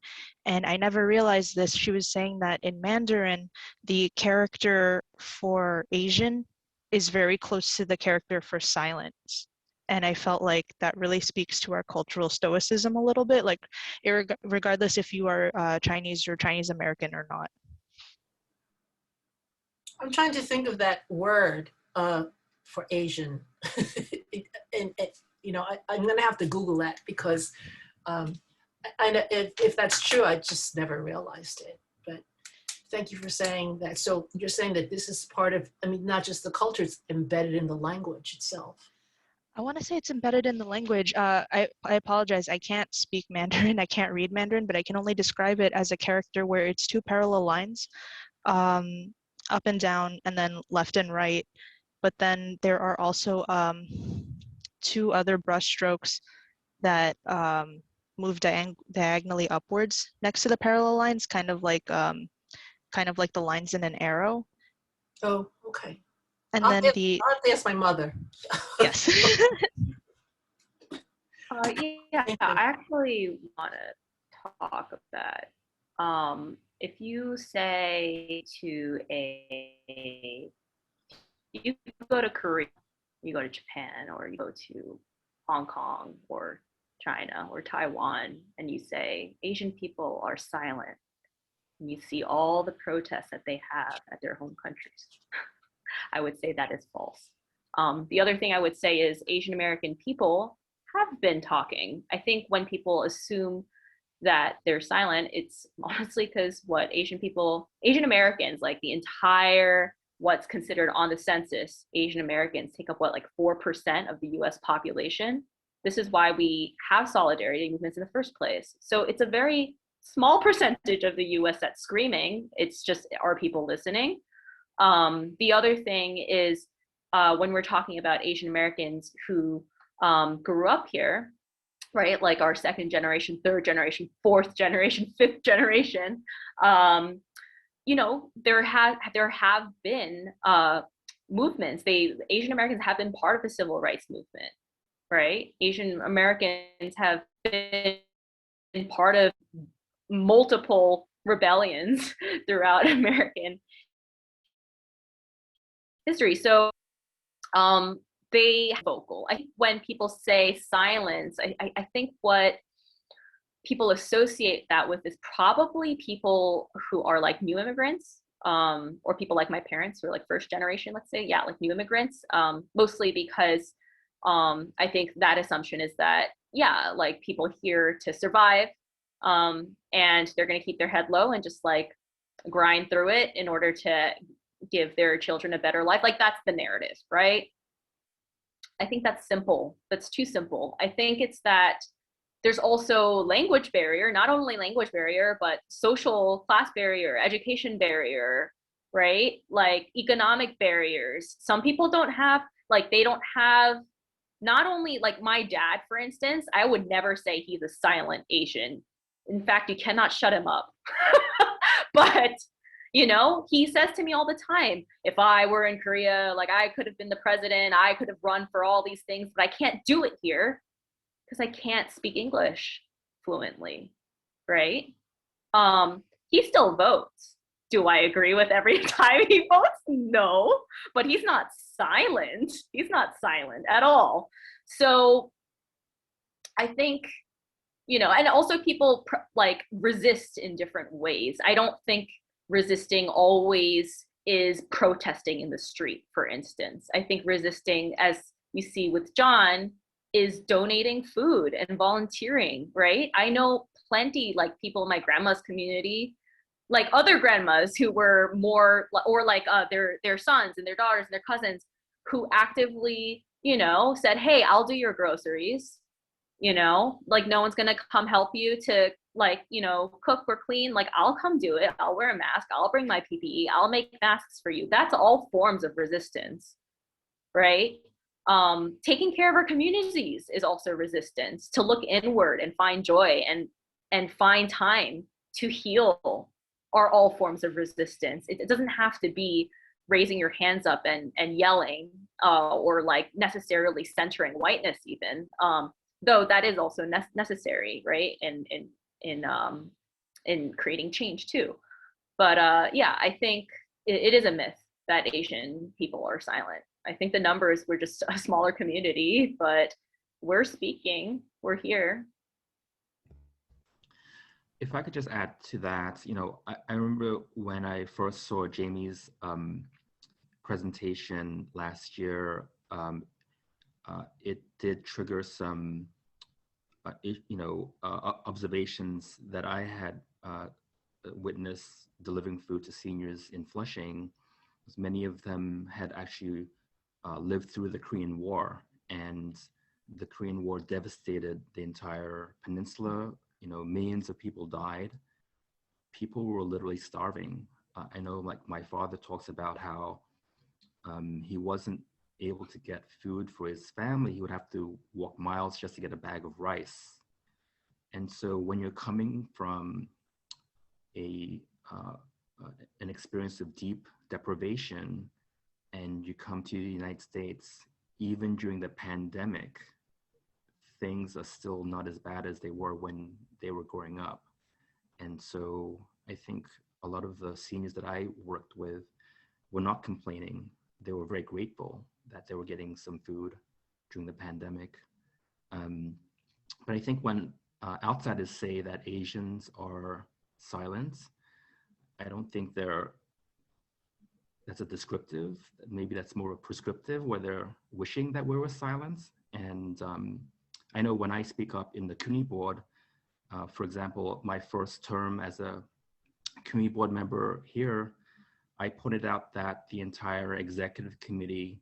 And I never realized this. She was saying that in Mandarin, the character for Asian is very close to the character for silence. And I felt like that really speaks to our cultural stoicism a little bit, regardless if you are Chinese or Chinese American or not. I'm trying to think of that word for Asian. and you know, I'm gonna have to Google that because I know if that's true, I just never realized it. But thank you for saying that. So you're saying that this is part of, I mean, not just the culture, it's embedded in the language itself. I want to say it's embedded in the language. I apologize. I can't speak Mandarin. I can't read Mandarin, but I can only describe it as a character where it's two parallel lines, up and down, and then left and right. But then there are also two other brush strokes that move diagonally upwards next to the parallel lines, kind of like the lines in an arrow. Oh, okay. And I'll then have the to ask my mother. yes. Yeah, I actually want to talk of that. If you say to you go to Korea, you go to Japan, or you go to Hong Kong or China or Taiwan, and you say Asian people are silent, and you see all the protests that they have at their home countries, I would say that is false. The other thing I would say is Asian American people have been talking. I think when people assume that they're silent, it's honestly because Asian Americans, like the entire what's considered on the census, Asian Americans take up like 4% of the US population. This is why we have solidarity movements in the first place. So it's a very small percentage of the US that's screaming. It's just, are people listening? The other thing is when we're talking about Asian Americans who grew up here, right? Like our second generation, third generation, fourth generation, fifth generation. You know, there have been movements. Asian Americans have been part of the civil rights movement, right? Asian Americans have been part of multiple rebellions throughout American history. So they vocal. I think when people say silence, I think what people associate that with is probably people who are like new immigrants, or people like my parents who are like first generation, let's say, yeah, like new immigrants, mostly because I think that assumption is that, yeah, like people here to survive, and they're going to keep their head low and just like grind through it in order to give their children a better life. Like that's the narrative, right? I think that's simple. That's too simple. I think it's that there's also language barrier, not only language barrier, but social class barrier, education barrier, right? Like economic barriers. Some people don't have, like, they don't have, not only like my dad, for instance, I would never say he's a silent Asian. In fact, you cannot shut him up. But you know, he says to me all the time, if I were in Korea, like I could have been the president, I could have run for all these things, but I can't do it here because I can't speak English fluently, right? He still votes. Do I agree with every time he votes? No, but he's not silent. He's not silent at all. So I think, you know, and also people like resist in different ways. I don't think resisting always is protesting in the street, for instance. I think resisting, as you see with John, is donating food and volunteering, right? I know plenty, like people in my grandma's community, like other grandmas who were more, or like their sons and their daughters and their cousins who actively, you know, said, hey, I'll do your groceries, you know, like no one's gonna come help you to like, you know, cook or clean, like I'll come do it, I'll wear a mask, I'll bring my PPE, I'll make masks for you. That's all forms of resistance, right? Taking care of our communities is also resistance. To look inward and find joy and find time to heal are all forms of resistance. It doesn't have to be raising your hands up and yelling, or like necessarily centering whiteness even, though that is also necessary, right? In creating change too. But yeah, I think it is a myth that Asian people are silent. I think the numbers were just a smaller community, but we're speaking, we're here. If I could just add to that, you know, I remember when I first saw Jamie's presentation last year, it did trigger some, observations that I had witnessed delivering food to seniors in Flushing. Because many of them had actually lived through the Korean War, and the Korean War devastated the entire peninsula. Millions of people died. People were literally starving. I know, like, my father talks about how he wasn't able to get food for his family. He would have to walk miles just to get a bag of rice. And so when you're coming from an experience of deep deprivation and you come to the United States, even during the pandemic, things are still not as bad as they were when they were growing up. And so I think a lot of the seniors that I worked with were not complaining. They were very grateful that they were getting some food during the pandemic. But I think when outsiders say that Asians are silent, I don't think that's a descriptive. Maybe that's more a prescriptive, where they're wishing that we were silent. And I know when I speak up in the CUNY board, for example, my first term as a CUNY board member here, I pointed out that the entire executive committee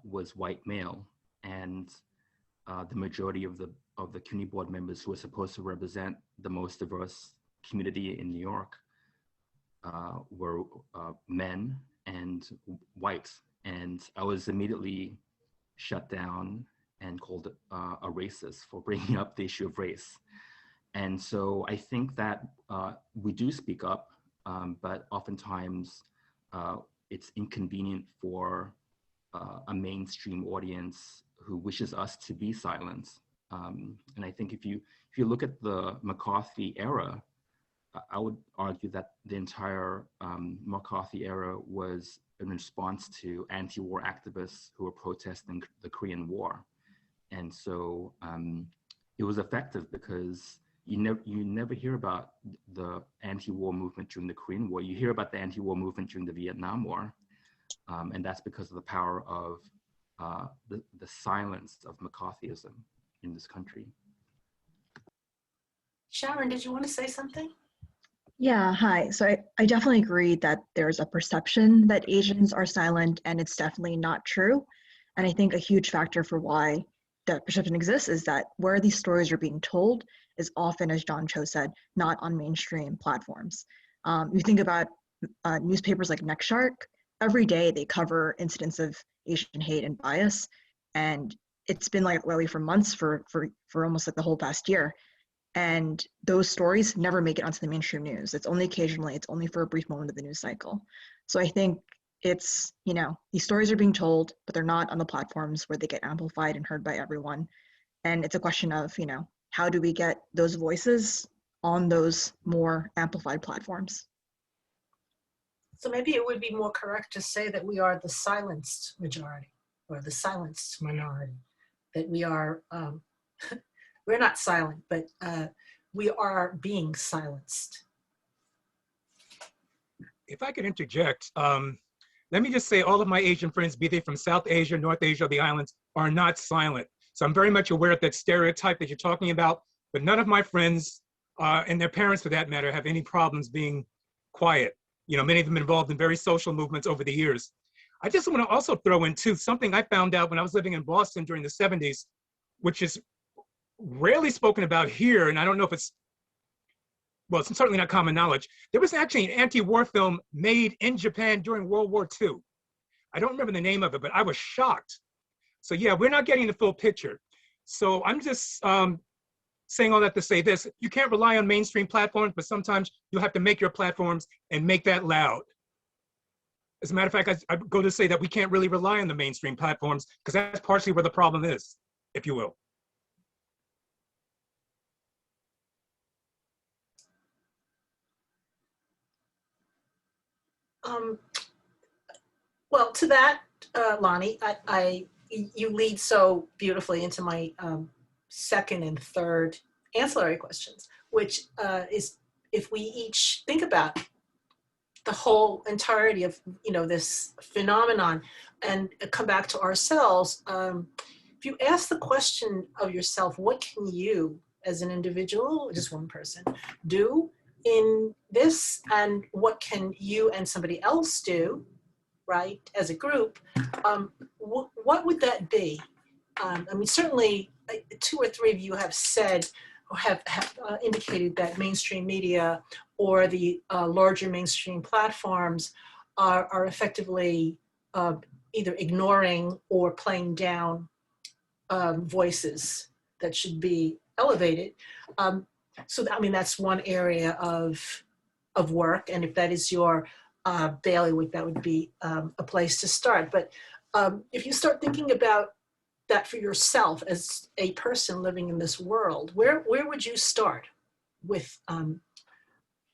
was white male, and the majority of the CUNY board members who were supposed to represent the most diverse community in New York were men and white. And I was immediately shut down and called a racist for bringing up the issue of race. And so I think that we do speak up, but oftentimes it's inconvenient for a mainstream audience who wishes us to be silent. And I think if you look at the McCarthy era, I would argue that the entire McCarthy era was in response to anti-war activists who were protesting the Korean War. And so it was effective because you never hear about the anti-war movement during the Korean War. You hear about the anti-war movement during the Vietnam War. And that's because of the power of the silence of McCarthyism in this country. Sharon, did you want to say something? Yeah, hi. So I definitely agree that there's a perception that Asians are silent, and it's definitely not true. And I think a huge factor for why that perception exists is that where these stories are being told is often, as John Cho said, not on mainstream platforms. You think about newspapers like Next Shark, every day they cover incidents of Asian hate and bias, and it's been like that way for months, for almost like the whole past year. And those stories never make it onto the mainstream news. It's only occasionally, it's only for a brief moment of the news cycle. So I think it's, these stories are being told, but they're not on the platforms where they get amplified and heard by everyone. And it's a question of, how do we get those voices on those more amplified platforms? So maybe it would be more correct to say that we are the silenced majority, or the silenced minority, that we are, we're not silent, but we are being silenced. If I could interject, let me just say all of my Asian friends, be they from South Asia, North Asia, or the islands, are not silent. So I'm very much aware of that stereotype that you're talking about, but none of my friends, and their parents for that matter, have any problems being quiet. Many of them involved in very social movements over the years. I just want to also throw in too, something I found out when I was living in Boston during the 70s, which is rarely spoken about here, and I don't know if it's certainly not common knowledge. There was actually an anti-war film made in Japan during World War II. I don't remember the name of it, but I was shocked. So yeah, we're not getting the full picture. So I'm just saying all that to say this: you can't rely on mainstream platforms, but sometimes you have to make your platforms and make that loud. As a matter of fact, I go to say that we can't really rely on the mainstream platforms because that's partially where the problem is, if you will. Well, to that, Lonnie, you lead so beautifully into my second and third ancillary questions, which is if we each think about the whole entirety of, this phenomenon, and come back to ourselves. If you ask the question of yourself, what can you as an individual, just one person, do in this, and what can you and somebody else do, right, as a group, what would that be? Certainly 2 or 3 of you have said, or have indicated that mainstream media or the larger mainstream platforms are effectively either ignoring or playing down voices that should be elevated. That's one area of work, and if that is your bailiwick, that would be a place to start. But if you start thinking about that for yourself as a person living in this world, where would you start with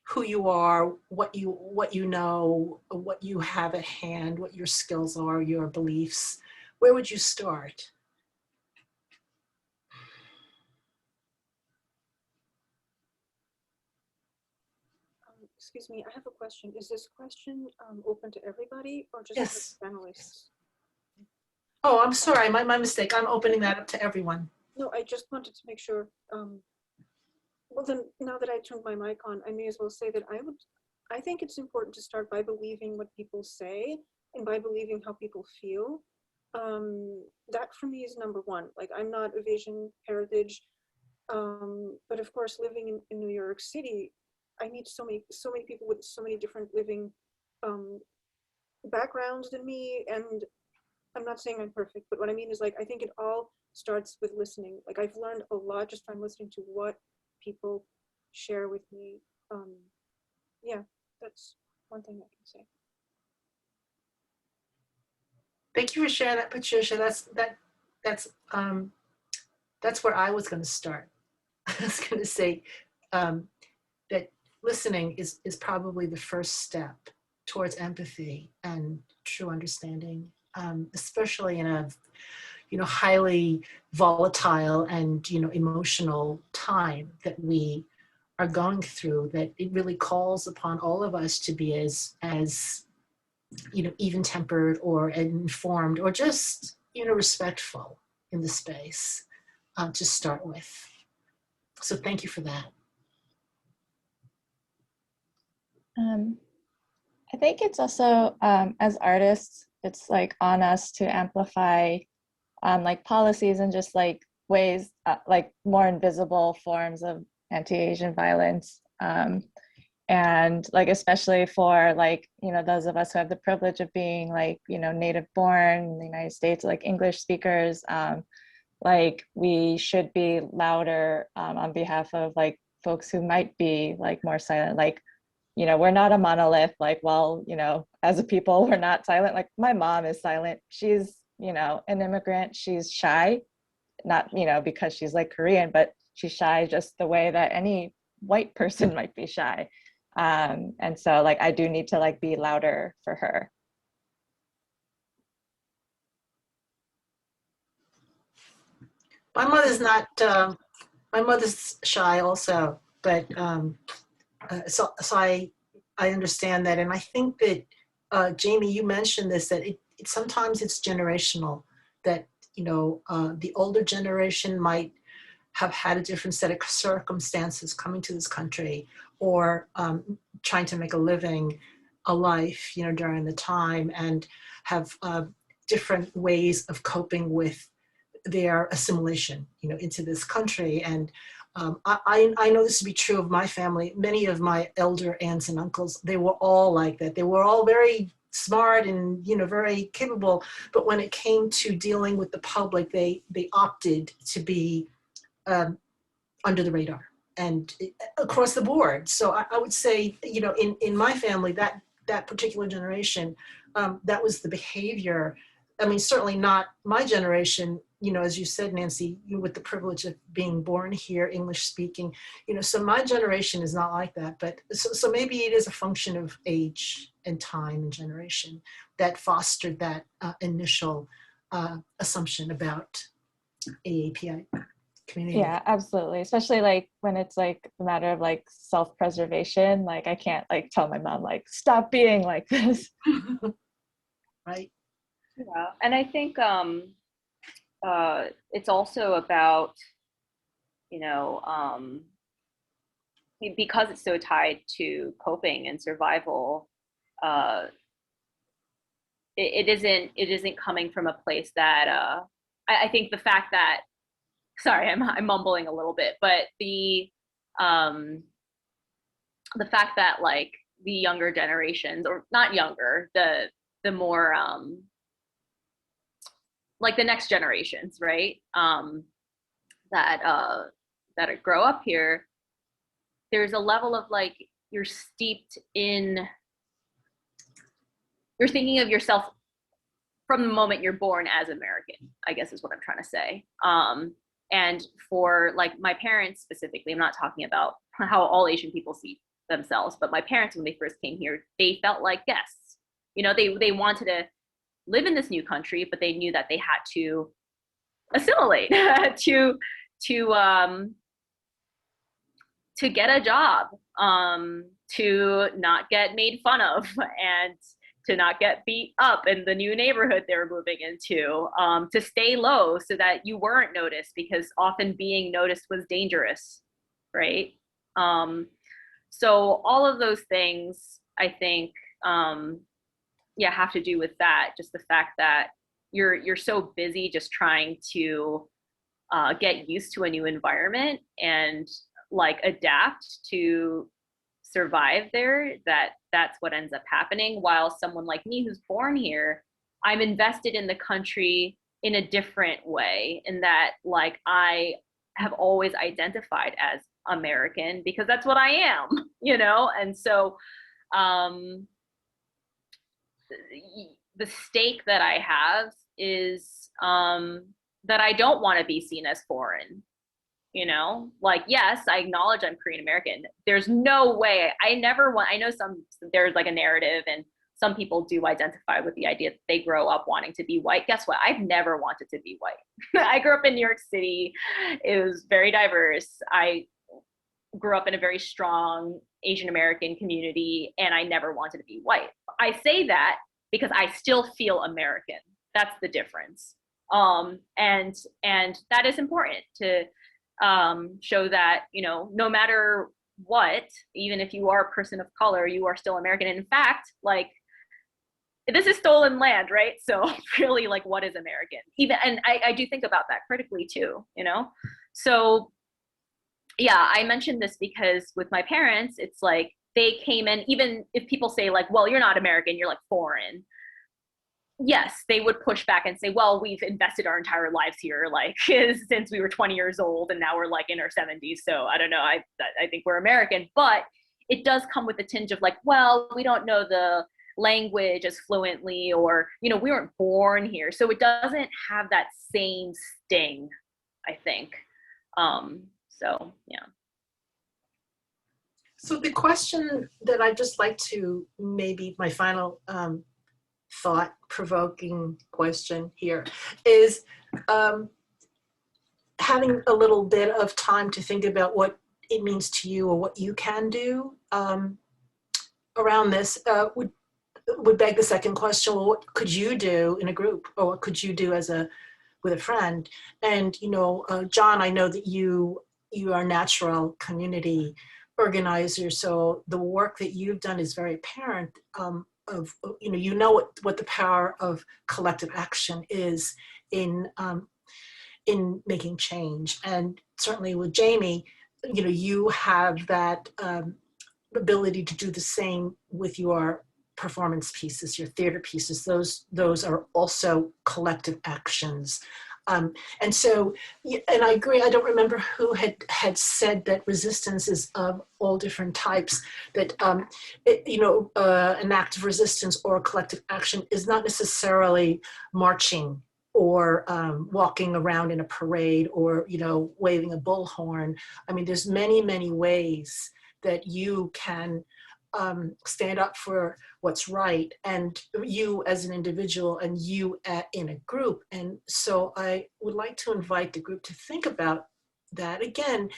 who you are, what you know, what you have at hand, what your skills are, your beliefs? Where would you start? Excuse me, I have a question. Is this question open to everybody or just Yes. panelists? Oh, I'm sorry, my mistake. I'm opening that up to everyone. No, I just wanted to make sure. Well, then, now that I turned my mic on, I may as well say that I think it's important to start by believing what people say and by believing how people feel. That for me is number one. Like, I'm not of Asian heritage, but of course, living in New York City, I meet so many people with so many different living backgrounds than me, and I'm not saying I'm perfect, but what I mean is, like, I think it all starts with listening. Like, I've learned a lot just from listening to what people share with me. Yeah, that's one thing I can say. Thank you for sharing that, Patricia. That's where I was going to start. I was going to say that listening is probably the first step towards empathy and true understanding, especially in a highly volatile and emotional time that we are going through. That it really calls upon all of us to be as even-tempered or informed or just respectful in the space to start with. So thank you for that. I think it's also, as artists, it's like on us to amplify like policies and just like ways, like more invisible forms of anti-Asian violence. And like, especially for like, those of us who have the privilege of being like, native born in the United States, like English speakers, like we should be louder on behalf of like folks who might be like more silent. Like, we're not a monolith, like, well, as a people, we're not silent. Like my mom is silent. She's, an immigrant. She's shy, not, because she's like Korean, but she's shy just the way that any white person might be shy. And so like, I do need to like be louder for her. My mother's shy also, but so I understand that. And I think that, Jamie, you mentioned this, that it sometimes it's generational, that, the older generation might have had a different set of circumstances coming to this country, or trying to make a living, a life, during the time, and have different ways of coping with their assimilation, into this country. And I know this to be true of my family. Many of my elder aunts and uncles, they were all like that. They were all very smart and very capable, but when it came to dealing with the public, they opted to be under the radar and across the board. So I would say, in my family, that particular generation, that was the behavior. I mean, certainly not my generation, as you said, Nancy, with the privilege of being born here, English speaking, so my generation is not like that. But so maybe it is a function of age and time and generation that fostered that initial assumption about AAPI. community. Yeah, absolutely. Especially like when it's like a matter of like self-preservation. Like I can't like tell my mom like stop being like this. Right. Yeah, and I think it's also about, you know, because it's so tied to coping and survival. It isn't coming from a place that I think the fact that, sorry, I'm mumbling a little bit, but the fact that like the younger generations, or not younger, the more like the next generations, right? That grow up here, there's a level of like you're thinking of yourself from the moment you're born as American, I guess is what I'm trying to say. And for like my parents specifically, I'm not talking about how all Asian people see themselves, but my parents, when they first came here, they felt like guests. You know, they wanted to live in this new country, but they knew that they had to assimilate to get a job, to not get made fun of, and to not get beat up in the new neighborhood they were moving into, to stay low so that you weren't noticed, because often being noticed was dangerous, right? So all of those things, I think, have to do with that. Just the fact that you're so busy just trying to get used to a new environment and like adapt to survive there, that's what ends up happening. While someone like me who's born here, I'm invested in the country in a different way, in that like I have always identified as American because that's what I am, you know? And so the stake that I have is that I don't want to be seen as foreign. You know, like, yes, I acknowledge I'm Korean American. There's no way, I know there's like a narrative, and some people do identify with the idea that they grow up wanting to be white. Guess what? I've never wanted to be white. I grew up in New York City. It was very diverse. I grew up in a very strong Asian American community, and I never wanted to be white. I say that because I still feel American. That's the difference. And that is important to show that, you know, no matter what, even if you are a person of color, you are still American. And in fact, like, this is stolen land, right? So really, like, what is American? And I do think about that critically too, you know? So yeah, I mentioned this because with my parents, it's like they came in, even if people say like, well, you're not American, you're like foreign. Yes, they would push back and say, well, we've invested our entire lives here, like since we were 20 years old, and now we're like in our 70s. So I don't know, I think we're American, but it does come with a tinge of like, well, we don't know the language as fluently, or, you know, we weren't born here. So it doesn't have that same sting, I think. So, yeah. So the question that I'd just like to, maybe my final thought-provoking question here is having a little bit of time to think about what it means to you or what you can do around this would beg the second question, well, what could you do in a group, or what could you do with a friend? And, you know, John, I know that you are a natural community organizer, so the work that you've done is very apparent. You know what the power of collective action is in making change. And certainly with Jamie, you know, you have that ability to do the same with your performance pieces, your theater pieces. Those are also collective actions. And so, and I agree, I don't remember who had said that resistance is of all different types, that an act of resistance or collective action is not necessarily marching or walking around in a parade, or, you know, waving a bullhorn. I mean, there's many, many ways that you can stand up for what's right, and you as an individual, and you in a group. And so I would like to invite the group to think about that again,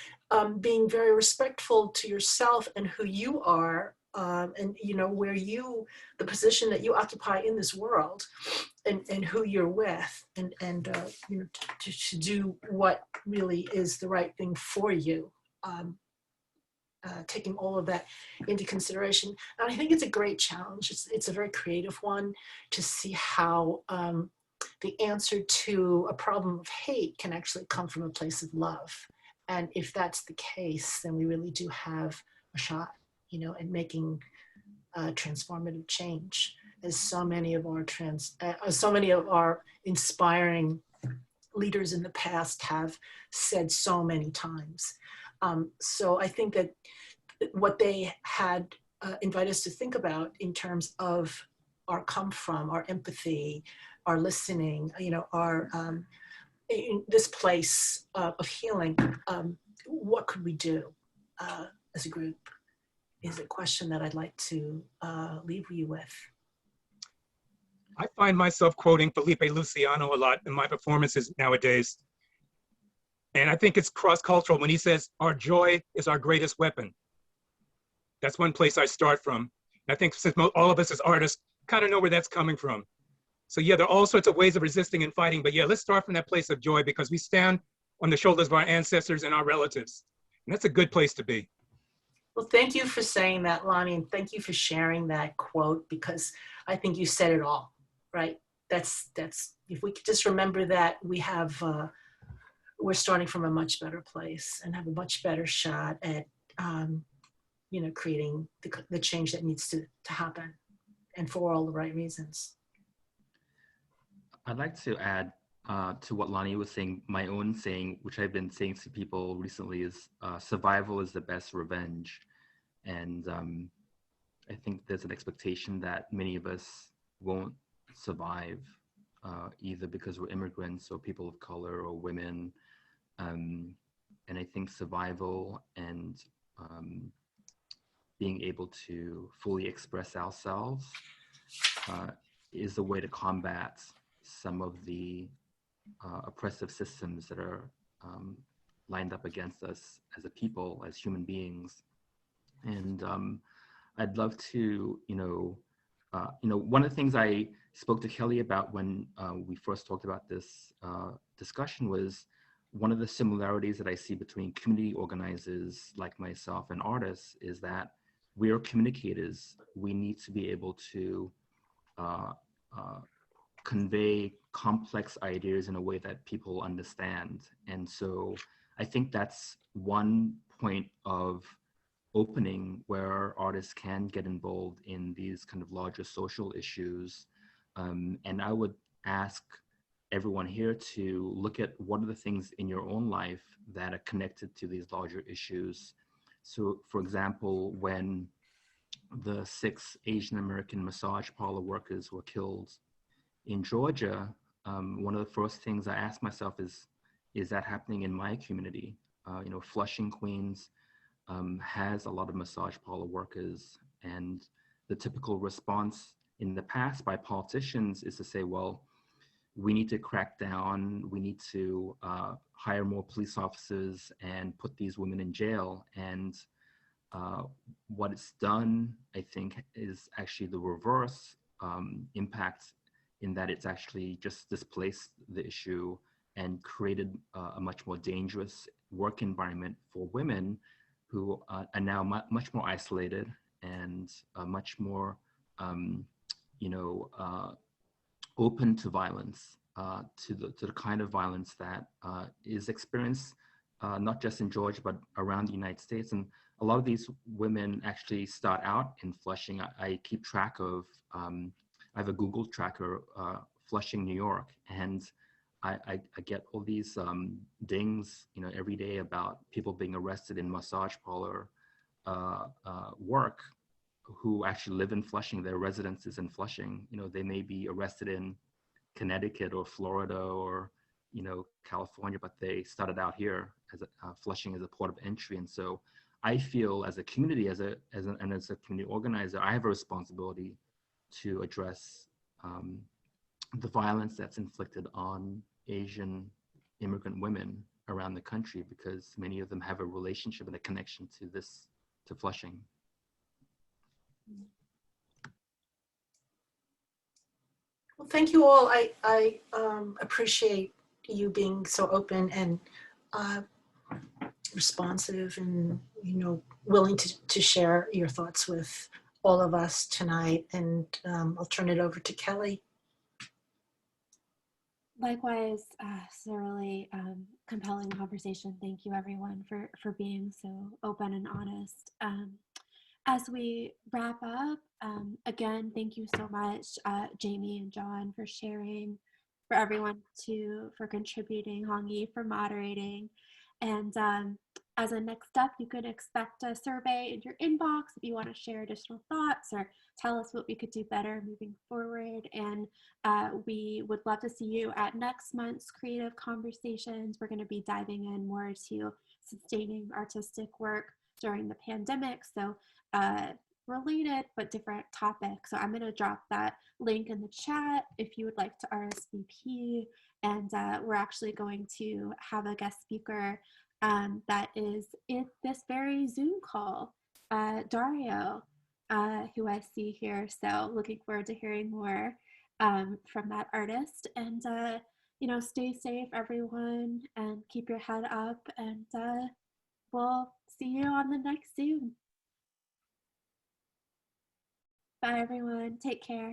being very respectful to yourself and who you are, and where the position that you occupy in this world, and who you're with, and to do what really is the right thing for you. Taking all of that into consideration. And I think it's a great challenge. It's a very creative one to see how the answer to a problem of hate can actually come from a place of love. And if that's the case, then we really do have a shot, at making transformative change, as so many of our inspiring leaders in the past have said so many times. So I think that what they had invited us to think about in terms of our come from, our empathy, our listening, our in this place of healing, what could we do as a group is a question that I'd like to leave you with. I find myself quoting Felipe Luciano a lot in my performances nowadays. And I think it's cross-cultural when he says, our joy is our greatest weapon. That's one place I start from. And I think since all of us as artists kind of know where that's coming from. So yeah, there are all sorts of ways of resisting and fighting, but yeah, let's start from that place of joy because we stand on the shoulders of our ancestors and our relatives. And that's a good place to be. Well, thank you for saying that, Lonnie, and thank you for sharing that quote, because I think you said it all, right? That's if we could just remember that, we're starting from a much better place and have a much better shot at, creating the change that needs to happen, and for all the right reasons. I'd like to add to what Lonnie was saying, my own saying, which I've been saying to people recently, is survival is the best revenge. And I think there's an expectation that many of us won't survive, either because we're immigrants or people of color or women. And I think survival and being able to fully express ourselves is the way to combat some of the oppressive systems that are lined up against us as a people, as human beings. And I'd love to, one of the things I spoke to Kelly about when we first talked about this discussion was one of the similarities that I see between community organizers like myself and artists is that we are communicators. We need to be able to convey complex ideas in a way that people understand. And so I think that's one point of opening where artists can get involved in these kind of larger social issues. And I would ask everyone here to look at what are the things in your own life that are connected to these larger issues. So for example, when the 6 Asian American massage parlor workers were killed in Georgia, one of the first things I asked myself is that happening in my community? Flushing, Queens has a lot of massage parlor workers, and the typical response in the past by politicians is to say, well, we need to crack down, we need to hire more police officers and put these women in jail. And what it's done, I think, is actually the reverse impact, in that it's actually just displaced the issue and created a much more dangerous work environment for women who are now much more isolated and much more, open to violence, to the kind of violence that is experienced not just in Georgia, but around the United States. And a lot of these women actually start out in Flushing. I keep track of, I have a Google tracker, Flushing, New York, and I get all these dings, every day about people being arrested in massage parlor work who actually live in Flushing. Their residence is in Flushing. They may be arrested in Connecticut or Florida or California, but they started out here as Flushing as a port of entry. And so I feel as a community, as a community organizer, I have a responsibility to address the violence that's inflicted on Asian immigrant women around the country, because many of them have a relationship and a connection to Flushing. Well, thank you all. I appreciate you being so open and responsive and, willing to share your thoughts with all of us tonight. And I'll turn it over to Kelly. Likewise, it's a really compelling conversation. Thank you, everyone, for being so open and honest. As we wrap up, again, thank you so much, Jamie and John, for sharing, for everyone for contributing, Hongi for moderating. And as a next step, you could expect a survey in your inbox if you want to share additional thoughts or tell us what we could do better moving forward. And we would love to see you at next month's Creative Conversations. We're going to be diving in more to sustaining artistic work during the pandemic. So related but different topics. So I'm going to drop that link in the chat if you would like to RSVP. And we're actually going to have a guest speaker that is in this very Zoom call, Dario, who I see here. So looking forward to hearing more from that artist. And, stay safe, everyone, and keep your head up. And we'll see you on the next Zoom. Bye, everyone. Take care.